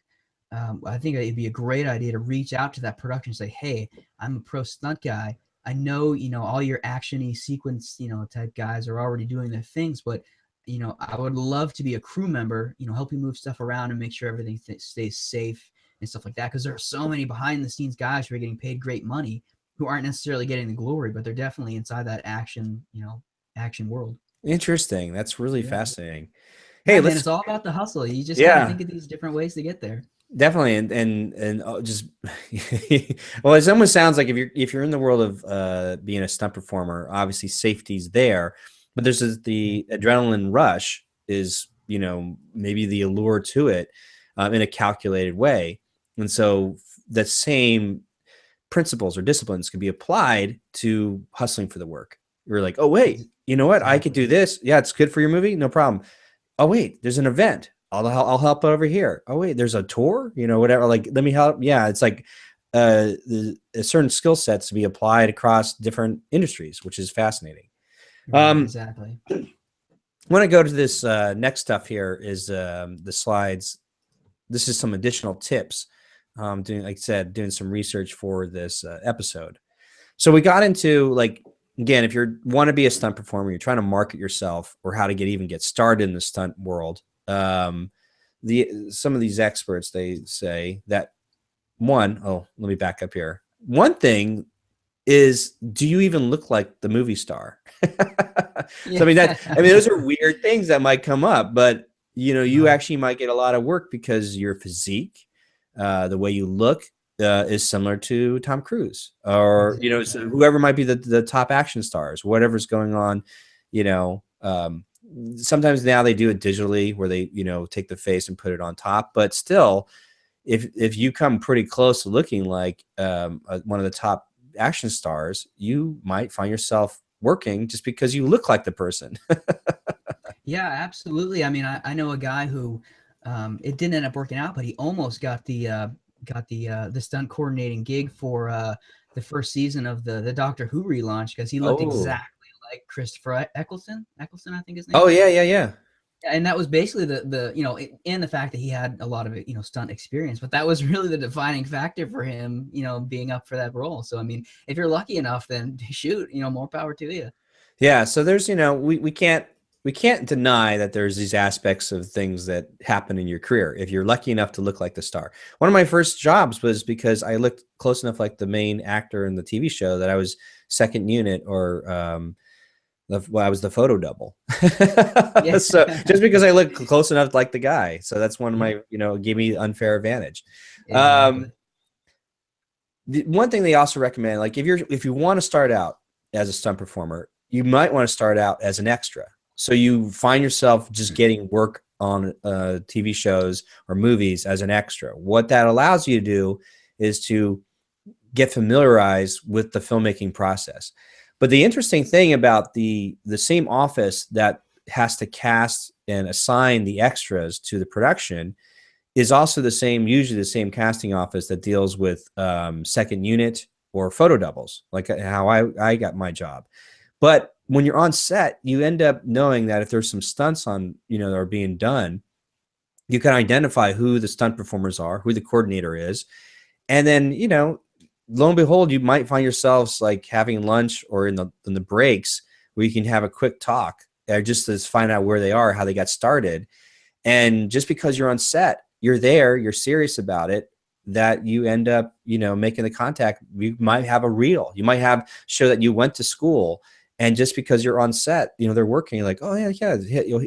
I think it'd be a great idea to reach out to that production and say, "Hey, I'm a pro stunt guy. I know, all your actiony sequence, type guys are already doing their things, but, I would love to be a crew member, help you move stuff around and make sure everything stays safe and stuff like that." Because there are so many behind the scenes guys who are getting paid great money who aren't necessarily getting the glory, but they're definitely inside that action world. Interesting. That's really Yeah. fascinating. Yeah, Hey, man, let's it's all about the hustle. You just got to yeah, think of these different ways to get there. definitely. And just well, it almost sounds like if you're in the world of being a stunt performer, obviously safety's there, but Yeah. the adrenaline rush is, maybe the allure to it in a calculated way. And so the same principles or disciplines can be applied to hustling for the work. You're like, oh wait, you know what? I could Exactly. do this. Yeah, it's good for your movie, no problem. Oh wait, there's an event. I'll help over here. Oh wait, there's a tour. Whatever. Like, let me help. Yeah, it's like a certain skill sets to be applied across different industries, which is fascinating. Right, Um, exactly. I want to go to this next stuff here is the slides. This is some additional tips. Doing, like I said, doing some research for this episode. So we got into, like, again, if you want to be a stunt performer, you're trying to market yourself or how to get started in the stunt world. Some of these experts, they say that let me back up here. One thing is, do you even look like the movie star? So Yeah. I mean, those are weird things that might come up, but you Right. actually might get a lot of work because your physique, the way you look, is similar to Tom Cruise or so Exactly. whoever might be the top action stars, whatever's going on. You know, sometimes now they do it digitally where they take the face and put it on top, but still, if you come pretty close to looking like one of the top action stars, you might find yourself working just because you look like the person. Yeah, absolutely. I mean, I know a guy who it didn't end up working out, but he almost got the stunt coordinating gig for the first season of the Doctor Who relaunch because he looked Oh, exactly like Christopher Eccleston. Eccleston, I think his name oh is. yeah, yeah, yeah. And that was basically and the fact that he had a lot of stunt experience, but that was really the defining factor for him, being up for that role. So I mean, if you're lucky enough, then shoot, more power to you. Yeah, so there's, we can't deny that there's these aspects of things that happen in your career if you're lucky enough to look like the star. One of my first jobs was because I looked close enough like the main actor in the TV show that I was second unit, or I was the photo double. Yeah. So just because I look close enough like the guy, so that's one of Yeah, my, gave me unfair advantage. exactly. Um, the one thing they also recommend, like if you want to start out as a stunt performer, you might want to start out as an extra. So you find yourself just getting work on TV shows or movies as an extra. What that allows you to do is to get familiarized with the filmmaking process. But the interesting thing about the same office that has to cast and assign the extras to the production is also usually the same casting office that deals with second unit or photo doubles, like how I got my job. But when you're on set, you end up knowing that if there's some stunts on, that are being done, you can identify who the stunt performers are, who the coordinator is, and then, lo and behold, you might find yourselves like having lunch or in the breaks where you can have a quick talk or just to find out where they are, how they got started. And just because you're on set, you're there, you're serious about it, that you end up, making the contact. You might have a reel, you might have show that you went to school, and just because you're on set, they're working, like, oh yeah,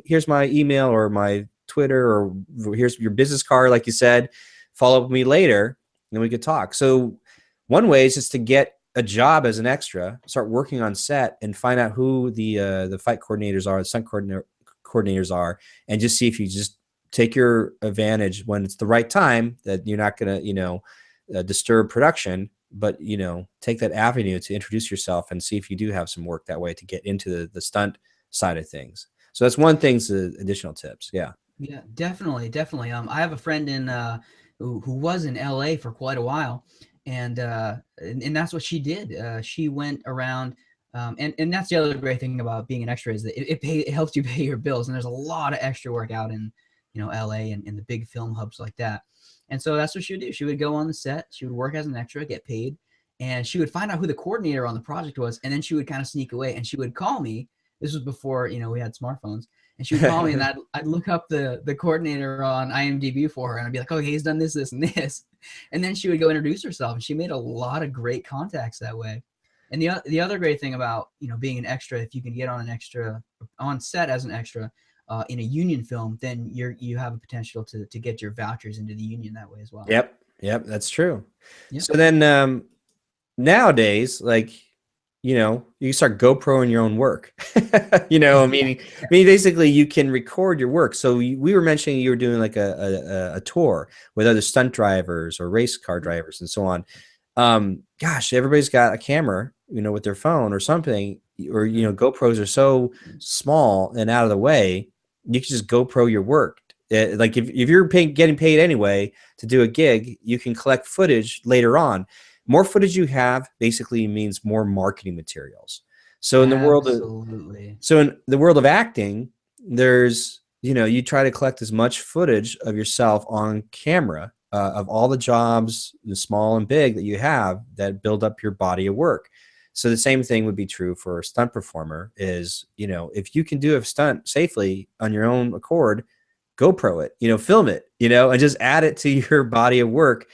here's my email or my Twitter, or here's your business card, like you said, follow up with me later, and we could talk. So one way is just to get a job as an extra, start working on set, and find out who the fight coordinators are, the stunt coordinators are, and just see if you just take your advantage when it's the right time, that you're not going to, disturb production, but, take that avenue to introduce yourself and see if you do have some work that way to get into the stunt side of things. So that's one thing, additional tips. Yeah. Yeah, definitely, definitely. I have a friend in who was in LA for quite a while, and that's what she did. She went around, and that's the other great thing about being an extra, is that it helps you pay your bills. And there's a lot of extra work out in LA and the big film hubs like that. And so that's what she would do. She would go on the set, she would work as an extra, get paid, and she would find out who the coordinator on the project was, and then she would kind of sneak away, and she would call me. This was before we had smartphones. And she would call me, and I'd look up the coordinator on IMDb for her, and I'd be like, okay, he's done this, this, and this. And then she would go introduce herself, and she made a lot of great contacts that way. And the other great thing about being an extra, if you can get on set as an extra in a union film, then you have a potential to get your vouchers into the union that way as well. Yep, that's true. Yep. So then nowadays, like, you start GoProing your own work. Meaning basically you can record your work. So we were mentioning you were doing like a tour with other stunt drivers or race car drivers and so on. Gosh, everybody's got a camera, with their phone or something, or, GoPros are so small and out of the way, you can just GoPro your work. Like if you're getting paid anyway to do a gig, you can collect footage later on. More footage you have basically means more marketing materials. So in the world of acting, there's, you try to collect as much footage of yourself on camera, of all the jobs, the small and big, that you have that build up your body of work. So the same thing would be true for a stunt performer is, if you can do a stunt safely on your own accord, GoPro it, film it, and just add it to your body of work.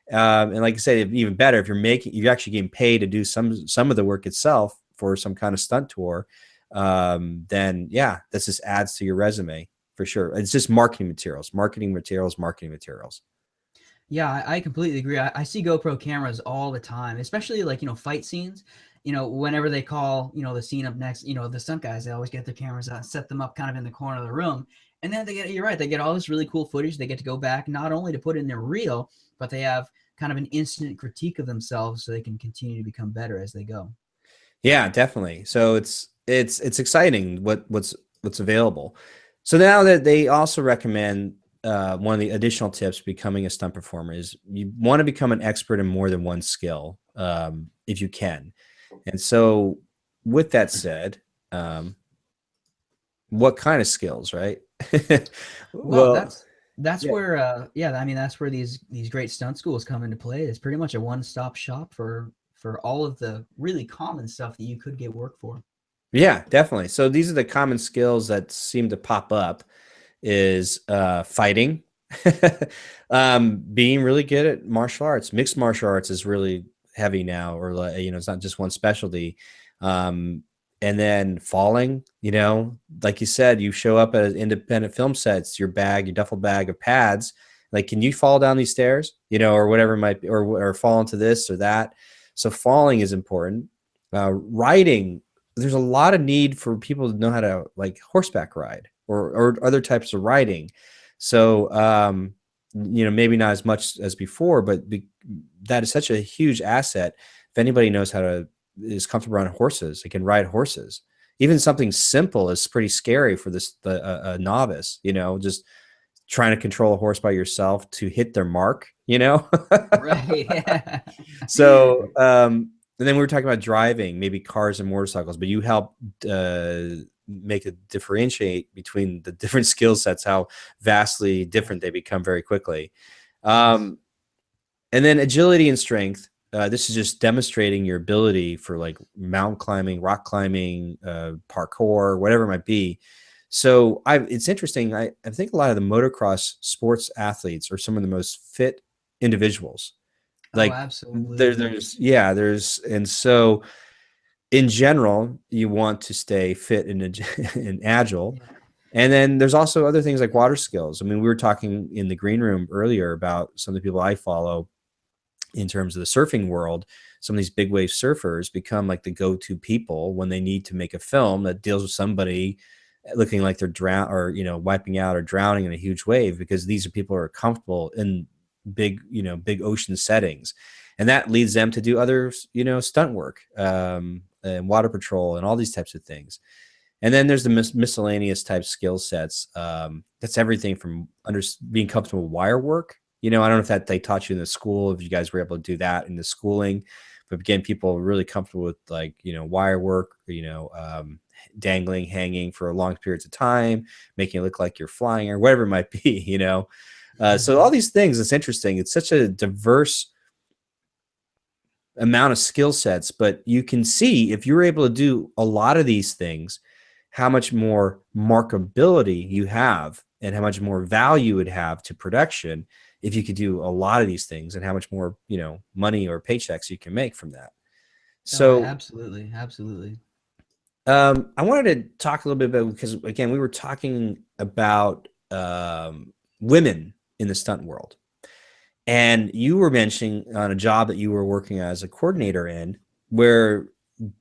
And like I said, even better if you're actually getting paid to do some of the work itself for some kind of stunt tour, then yeah, this just adds to your resume for sure. It's just marketing materials. Yeah, I completely agree. I see GoPro cameras all the time, especially like, fight scenes. Whenever they call, the scene up next, the stunt guys, they always get their cameras out, set them up kind of in the corner of the room. And then you're right, they get all this really cool footage. They get to go back, not only to put in their reel, but they have kind of an instant critique of themselves so they can continue to become better as they go. Yeah, definitely. So it's exciting what's available. So now that they also recommend, one of the additional tips becoming a stunt performer is you want to become an expert in more than one skill, if you can. And so with that said, what kind of skills, right? Well, that's where that's where these great stunt schools come into play. It's pretty much a one-stop shop for all of the really common stuff that you could get work for. Yeah, definitely. So these are the common skills that seem to pop up is fighting, being really good at martial arts. Mixed martial arts is really heavy now, or it's not just one specialty. And then falling, like you said, you show up at independent film sets, your duffel bag of pads, like, can you fall down these stairs, or whatever it might be, or fall into this or that. So falling is important. Riding, there's a lot of need for people to know how to like horseback ride or other types of riding. So, maybe not as much as before, but that is such a huge asset. If anybody knows how to is comfortable around horses, they can ride horses. Even something simple is pretty scary for a novice, just trying to control a horse by yourself to hit their mark, Right. Yeah. So, and then we were talking about driving, maybe cars and motorcycles, but you help make a differentiate between the different skill sets, how vastly different they become very quickly. And then agility and strength. this is just demonstrating your ability for like mountain climbing, rock climbing, parkour, whatever it might be. So it's interesting. I think a lot of the motocross sports athletes are some of the most fit individuals. Oh, Like absolutely. and so in general, you want to stay fit and, and agile. Yeah. And then there's also other things like water skills. I mean, we were talking in the green room earlier about some of the people I follow in terms of the surfing world. Some of these big wave surfers become like the go-to people when they need to make a film that deals with somebody looking like they're or wiping out or drowning in a huge wave, because these are people who are comfortable in big ocean settings, and that leads them to do other stunt work, and water patrol and all these types of things. And then there's the miscellaneous type skill sets. That's everything from being comfortable with wire work. I don't know if that they taught you in the school, if you guys were able to do that in the schooling, but again, people are really comfortable with like, wire work, dangling, hanging for long periods of time, making it look like you're flying or whatever it might be. So all these things, it's interesting. It's such a diverse amount of skill sets, but you can see if you're able to do a lot of these things, how much more markability you have and how much more value it have to production if you could do a lot of these things, and how much more, money or paychecks you can make from that. Oh, So absolutely, absolutely. I wanted to talk a little bit about, because again, we were talking about women in the stunt world. And you were mentioning on a job that you were working as a coordinator in, where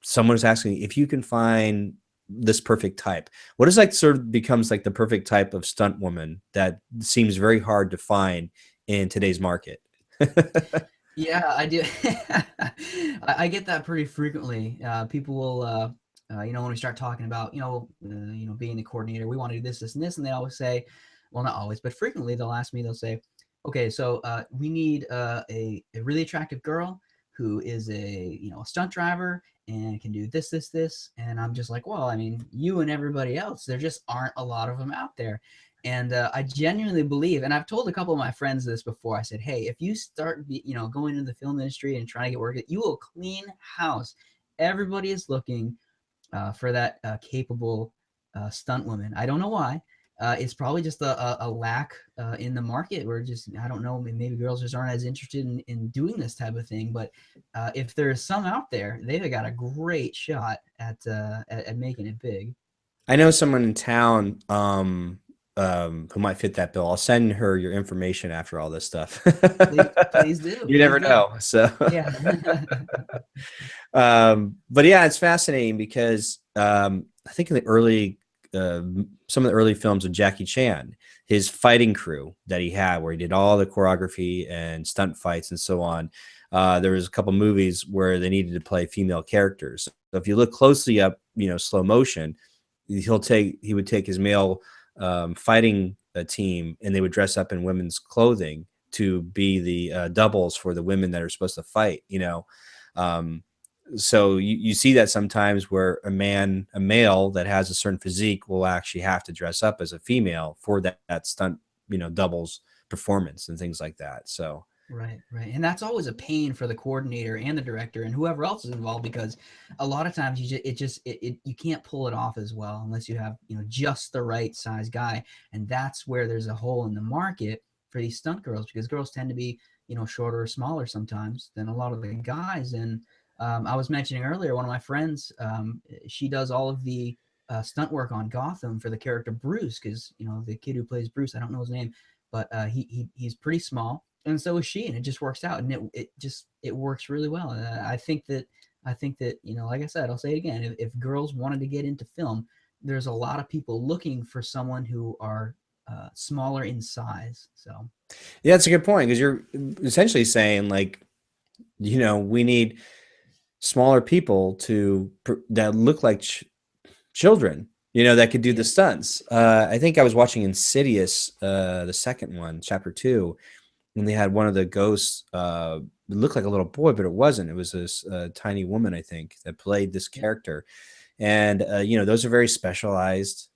someone was asking if you can find this perfect type. What is like sort of becomes like the perfect type of stunt woman that seems very hard to find in today's market? Yeah, I do. I get that pretty frequently. People will, when we start talking about, being the coordinator, we want to do this, this, and this, and they always say, well, not always, but frequently they'll ask me, they'll say, okay, so we need a really attractive girl who is a stunt driver and can do this, this, this, and I'm just like, well, I mean, you and everybody else, there just aren't a lot of them out there. And I genuinely believe, and I've told a couple of my friends this before. I said, "Hey, if you start, going into the film industry and trying to get work, you will clean house. Everybody is looking for that capable stunt woman. I don't know why. It's probably just a lack in the market, where just I don't know. Maybe girls just aren't as interested in doing this type of thing. But if there's some out there, they've got a great shot at making it big." I know someone in town who might fit that bill. I'll send her your information after all this stuff. Please do, You please never do. know. So Yeah. but yeah, it's fascinating because I think in the some of the early films of Jackie Chan, his fighting crew that he had, where he did all the choreography and stunt fights and so on. There was a couple movies where they needed to play female characters. So if you look closely up, slow motion, he would take his male fighting team, and they would dress up in women's clothing to be the doubles for the women that are supposed to fight. Um, so you see that sometimes where a male that has a certain physique will actually have to dress up as a female for that stunt, doubles performance and things like that. So Right, right. And that's always a pain for the coordinator and the director and whoever else is involved, because a lot of times you can't pull it off as well unless you have, just the right size guy. And that's where there's a hole in the market for these stunt girls, because girls tend to be, shorter or smaller sometimes than a lot of the guys. And I was mentioning earlier, one of my friends, she does all of the stunt work on Gotham for the character Bruce, because, the kid who plays Bruce, I don't know his name, but he's pretty small, and so is she, and it just works out, and it works really well. I think that like I said, I'll say it again, if girls wanted to get into film, there's a lot of people looking for someone who are smaller in size. So yeah, that's a good point, because you're essentially saying like, we need smaller people that look like children, that could do the yeah, stunts. I think I was watching Insidious, the second one, chapter 2, and they had one of the ghosts. It looked like a little boy, but it wasn't. It was this tiny woman, I think, that played this yeah, character. And those are very specialized,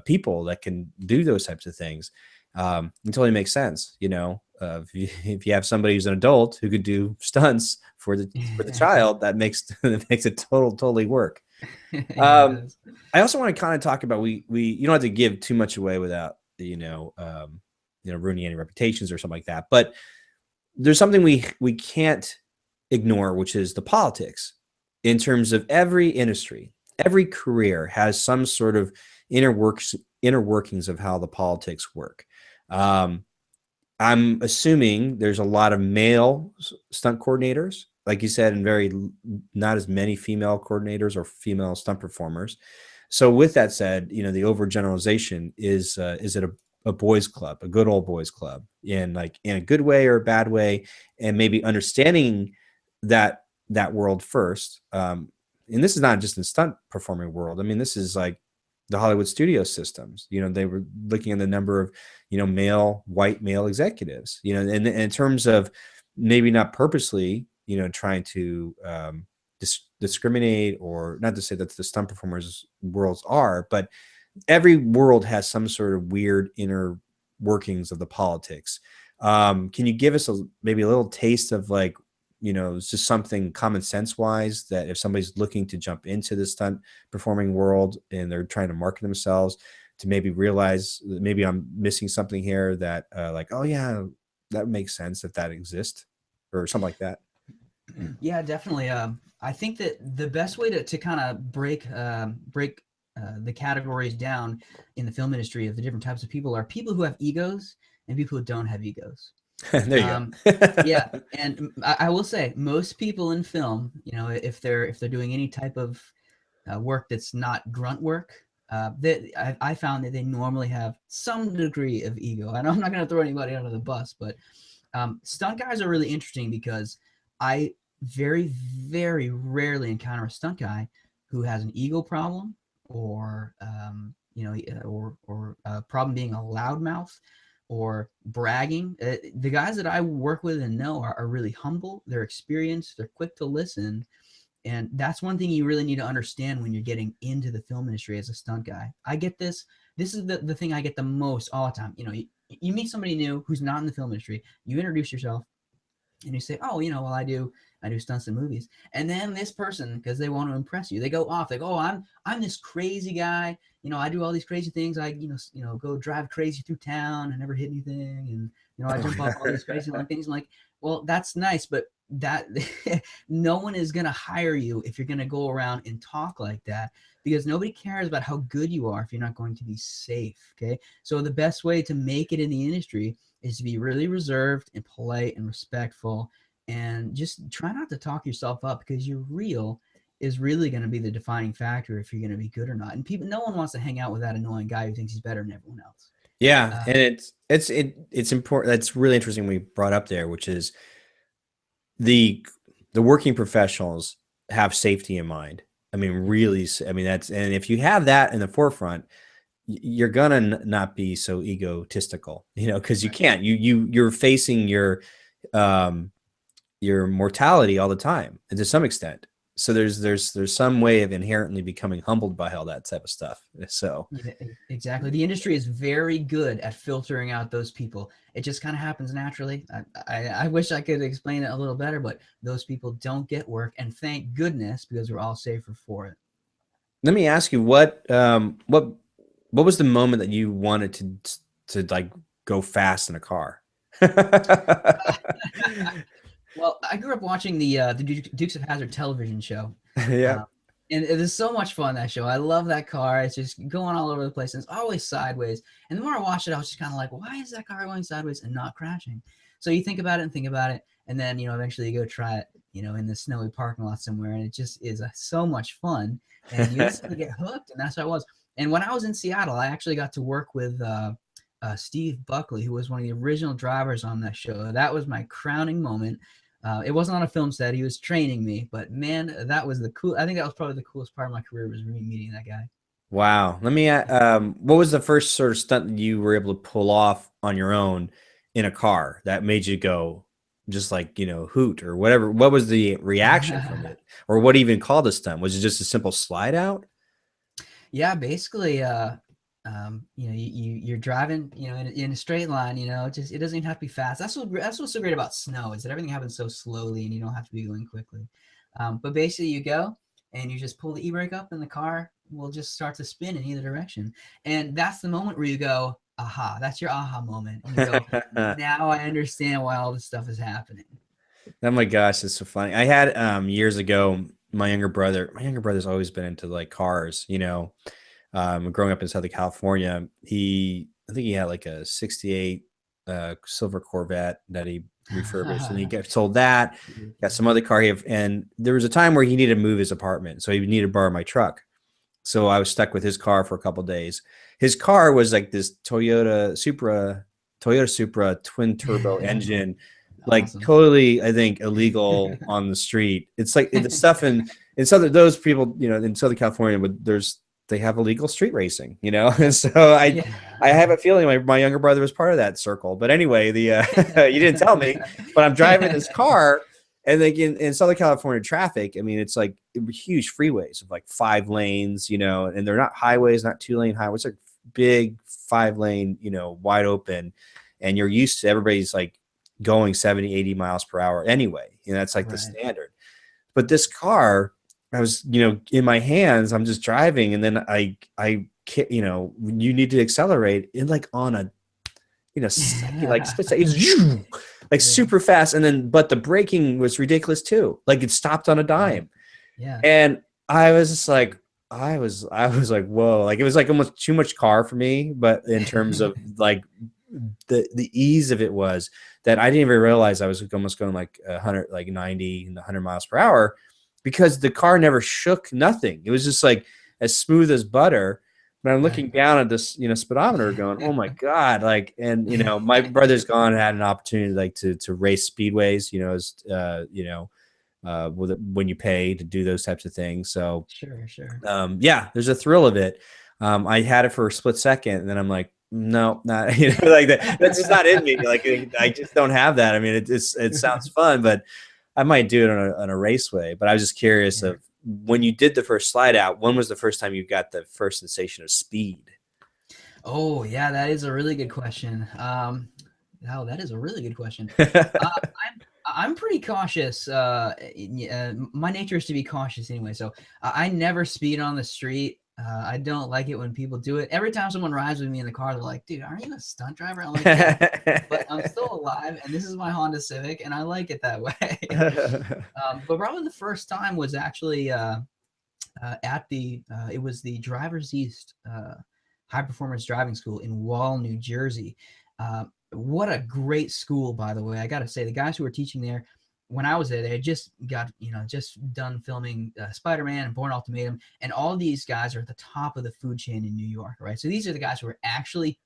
people that can do those types of things. It totally makes sense. If you have somebody who's an adult who could do stunts for the child, that makes that makes it totally work. Yeah, it Um, does. I also want to kind of talk about we you don't have to give too much away without ruining any reputations or something like that. But there's something we can't ignore, which is the politics in terms of every industry. Every career has some sort of inner workings of how the politics work. Um, I'm assuming there's a lot of male stunt coordinators, like you said, and very not as many female coordinators or female stunt performers. So with that said, the overgeneralization is it a boys club, a good old boys club, in like in a good way or a bad way, and maybe understanding that world first. And this is not just in stunt performing world. I mean, this is like the Hollywood studio systems. They were looking at the number of white male executives. And in terms of maybe not purposely, trying to discriminate, or not to say that the stunt performers worlds are, but every world has some sort of weird inner workings of the politics. Can you give us maybe a little taste of like, it's just something common sense wise that if somebody's looking to jump into the stunt performing world and they're trying to market themselves, to maybe realize that maybe I'm missing something here, that like, oh yeah, that makes sense if that exists, or something like that. Yeah, definitely. I think that the best way to kind of break the categories down in the film industry of the different types of people are people who have egos and people who don't have egos. There you Um, yeah, go. and I will say most people in film, if they're doing any type of work that's not grunt work, that I found that they normally have some degree of ego. I know I'm not going to throw anybody under the bus, but stunt guys are really interesting because I very, very rarely encounter a stunt guy who has an ego problem or or a problem being a loudmouth or bragging. The guys that I work with and know are really humble. They're experienced. They're quick to listen. And that's one thing you really need to understand when you're getting into the film industry as a stunt guy. I get this. This is the thing I get the most all the time. You meet somebody new who's not in the film industry. You introduce yourself and you say, oh, well, I do stunts in movies. And then this person, because they want to impress you, they go off. They go, oh, I'm this crazy guy. I do all these crazy things. I go drive crazy through town and never hit anything. And I jump off all these crazy long things. I'm like, well, that's nice, but that no one is gonna hire you if you're gonna go around and talk like that, because nobody cares about how good you are if you're not going to be safe. Okay, so the best way to make it in the industry is to be really reserved and polite and respectful, and just try not to talk yourself up, because your real is really going to be the defining factor if you're going to be good or not. And no one wants to hang out with that annoying guy who thinks he's better than everyone else. Yeah, Uh, and it's important. That's really interesting we brought up there, which is the working professionals have safety in mind. I mean, really, I mean, and if you have that in the forefront, you're gonna not be so egotistical, because you right. can't. You're facing um, your mortality all the time, and to some extent. So there's some way of inherently becoming humbled by all that type of stuff. So Yeah, exactly. The industry is very good at filtering out those people. It just kind of happens naturally. I wish I could explain it a little better, but those people don't get work, and thank goodness, because we're all safer for it. let me ask you, what was the moment that you wanted to like go fast in a car? Well, I grew up watching the Dukes of Hazzard television show, Yeah. uh, and it is so much fun, that show. I love that car. It's just going all over the place, and it's always sideways. And the more I watched it, I was just kind of like, why is that car going sideways and not crashing? So you think about it and think about it, and then eventually you go try it, in the snowy parking lot somewhere, and it just is so much fun, and you instantly get hooked, and that's what I was. And when I was in Seattle, I actually got to work with Steve Buckley, who was one of the original drivers on that show. That was my crowning moment. It wasn't on a film set. He was training me, but man, that was the cool. I think that was probably the coolest part of my career, was me meeting that guy. Wow. What was the first sort of stunt that you were able to pull off on your own in a car that made you go just like, hoot or whatever? What was the reaction from it? Or what even called a stunt? Was it just a simple slide out? Yeah, basically, you're driving, in a straight line, just it doesn't even have to be fast. That's what's so great about snow is that everything happens so slowly and you don't have to be going quickly. But basically you go and you just pull the e-brake up and the car will just start to spin in either direction. And that's the moment where you go, aha, that's your aha moment. And you go, now I understand why all this stuff is happening. Oh my gosh, it's so funny. I had years ago, my younger brother's always been into like cars, growing up in Southern California. I think he had like a 68 silver Corvette that he refurbished and he sold that, got some other car. And there was a time where he needed to move his apartment. So he needed to borrow my truck. So I was stuck with his car for a couple of days. His car was like this Toyota Supra twin turbo engine, like Awesome. totally, I think, illegal on the street. It's like the stuff in Southern, those people, in Southern California, but they have illegal street racing, and so Yeah. I have a feeling my younger brother was part of that circle. But anyway, you didn't tell me, but I'm driving this car, and like in Southern California traffic, I mean, it's like huge freeways of like 5 lanes, and they're not highways, not 2-lane highways, like big 5-lane, wide open, and you're used to everybody's like going 70, 80 miles per hour anyway. That's like the Right. standard. But this car, I was, in my hands, I'm just driving, and then you need to accelerate in like on a, second, like split second, like Yeah. super fast. And then, but the braking was ridiculous too. Like it stopped on a Right. dime. Yeah. And I was just like, I was like, whoa, like it was like almost too much car for me. But in terms of like the ease of it was that I didn't even realize I was almost going like 100, like 90 and 100 miles per hour because the car never shook, nothing. It was just like as smooth as butter. But I'm Right. looking down at this, speedometer going, oh my God. Like, and, my brother's gone and had an opportunity like to race speedways, when you pay to do those types of things. So, Sure, sure. yeah, there's a thrill of it. I had it for a split second, and then I'm like, no, not like that. That's just not in me. Like I just don't have that. I mean, it sounds fun, but I might do it on a raceway. But I was just curious Yeah. of when you did the first slide out. When was the first time you got the first sensation of speed? Oh, yeah, that is a really good question. Oh, that is a really good question. Uh, I'm pretty cautious. My nature is to be cautious anyway, so I never speed on the street. I don't like it when people do it. Every time someone rides with me in the car, they're like, "Dude, aren't you a stunt driver?" I'm like, "Yeah, but I'm still alive, and this is my Honda Civic, and I like it that way." But probably the first time was actually at it was the Drivers East High Performance Driving School in Wall, New Jersey. What a great school, by the way. I got to say, the guys who were teaching there when I was there, they had just done filming Spider-Man and Bourne Ultimatum, and all these guys are at the top of the food chain in New York, right? So these are the guys who are actually,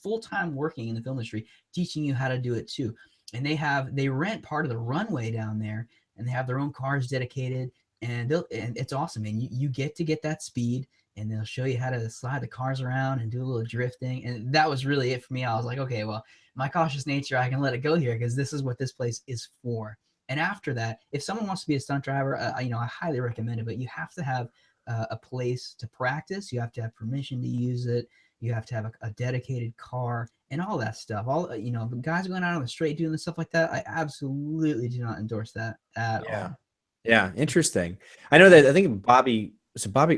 full-time working in the film industry, teaching you how to do it too. And they rent part of the runway down there, and they have their own cars dedicated, and it's awesome. And you get that speed, and they'll show you how to slide the cars around and do a little drifting. And that was really it for me. I was like, okay, well, my cautious nature, I can let it go here because this is what this place is for. And after that, if someone wants to be a stunt driver, I highly recommend it. But you have to have a place to practice. You have to have permission to use it. You have to have a dedicated car and all that stuff. All the guys going out on the straight doing the stuff like that. I absolutely do not endorse that at Yeah. all. Yeah, interesting. I know that I think Bobby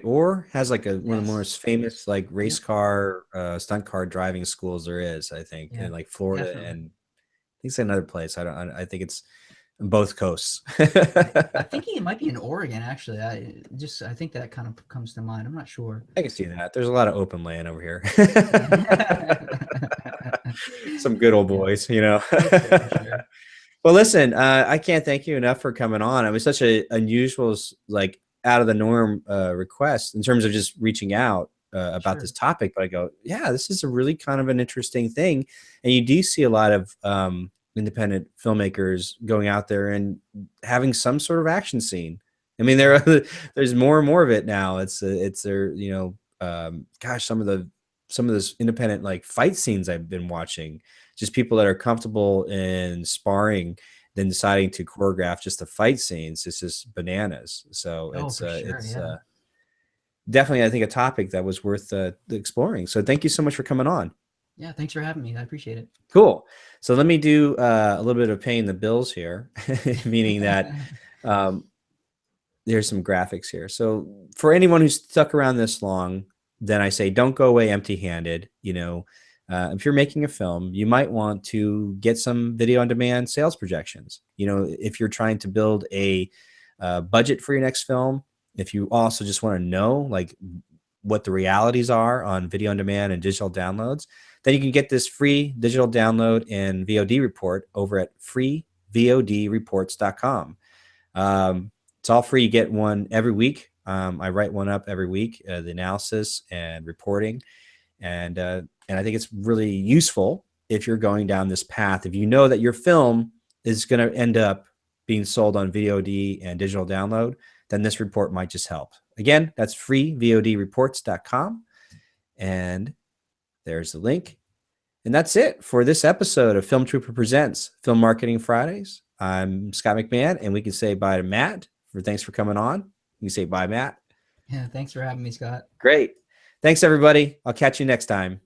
Orr has like one of the Yes. most famous like race Yep. car, stunt car driving schools there is, I think, Yeah. in like Florida Definitely. and I think it's another place. I think it's on both coasts. I think it might be in Oregon, actually. I think that kind of comes to mind. I'm not sure. I can see that. There's a lot of open land over here. Yeah. Some good old Yeah, boys. for sure, for sure. Well, listen, I can't thank you enough for coming on. It was such a unusual, like out of the norm request in terms of just reaching out about this Sure. topic. But I go, yeah, this is a really kind of an interesting thing, and you do see a lot of independent filmmakers going out there and having some sort of action scene. I mean, there's more and more of it now. It's there, gosh, some of those independent like fight scenes I've been watching, just people that are comfortable in sparring, then deciding to choreograph just the fight scenes. It's just bananas. So Oh, for sure. it's Yeah. definitely, I think, a topic that was worth exploring. So thank you so much for coming on. Yeah, thanks for having me. I appreciate Cool. So let me do a little bit of paying the bills here, meaning it. that um, there's some graphics here. So for anyone who's stuck around this long, then I say don't go away empty-handed. If you're making a film, you might want to get some video on demand sales projections. If you're trying to build a budget for your next film, if you also just want to know like what the realities are on video on demand and digital downloads, then you can get this free digital download and VOD report over at freevodreports.com. It's all free. You get one every week. I write one up every week, the analysis and reporting, and I think it's really useful if you're going down this path. If you know that your film is going to end up being sold on VOD and digital download, then this report might just help. Again, that's freevodreports.com, and there's the link. And that's it for this episode of Film Trooper Presents Film Marketing Fridays. I'm Scott McMahon, and we can say bye to Matt. Thanks for coming on. You can say bye, Matt. Yeah, thanks for having me, Scott. Great. Thanks, everybody. I'll catch you next time.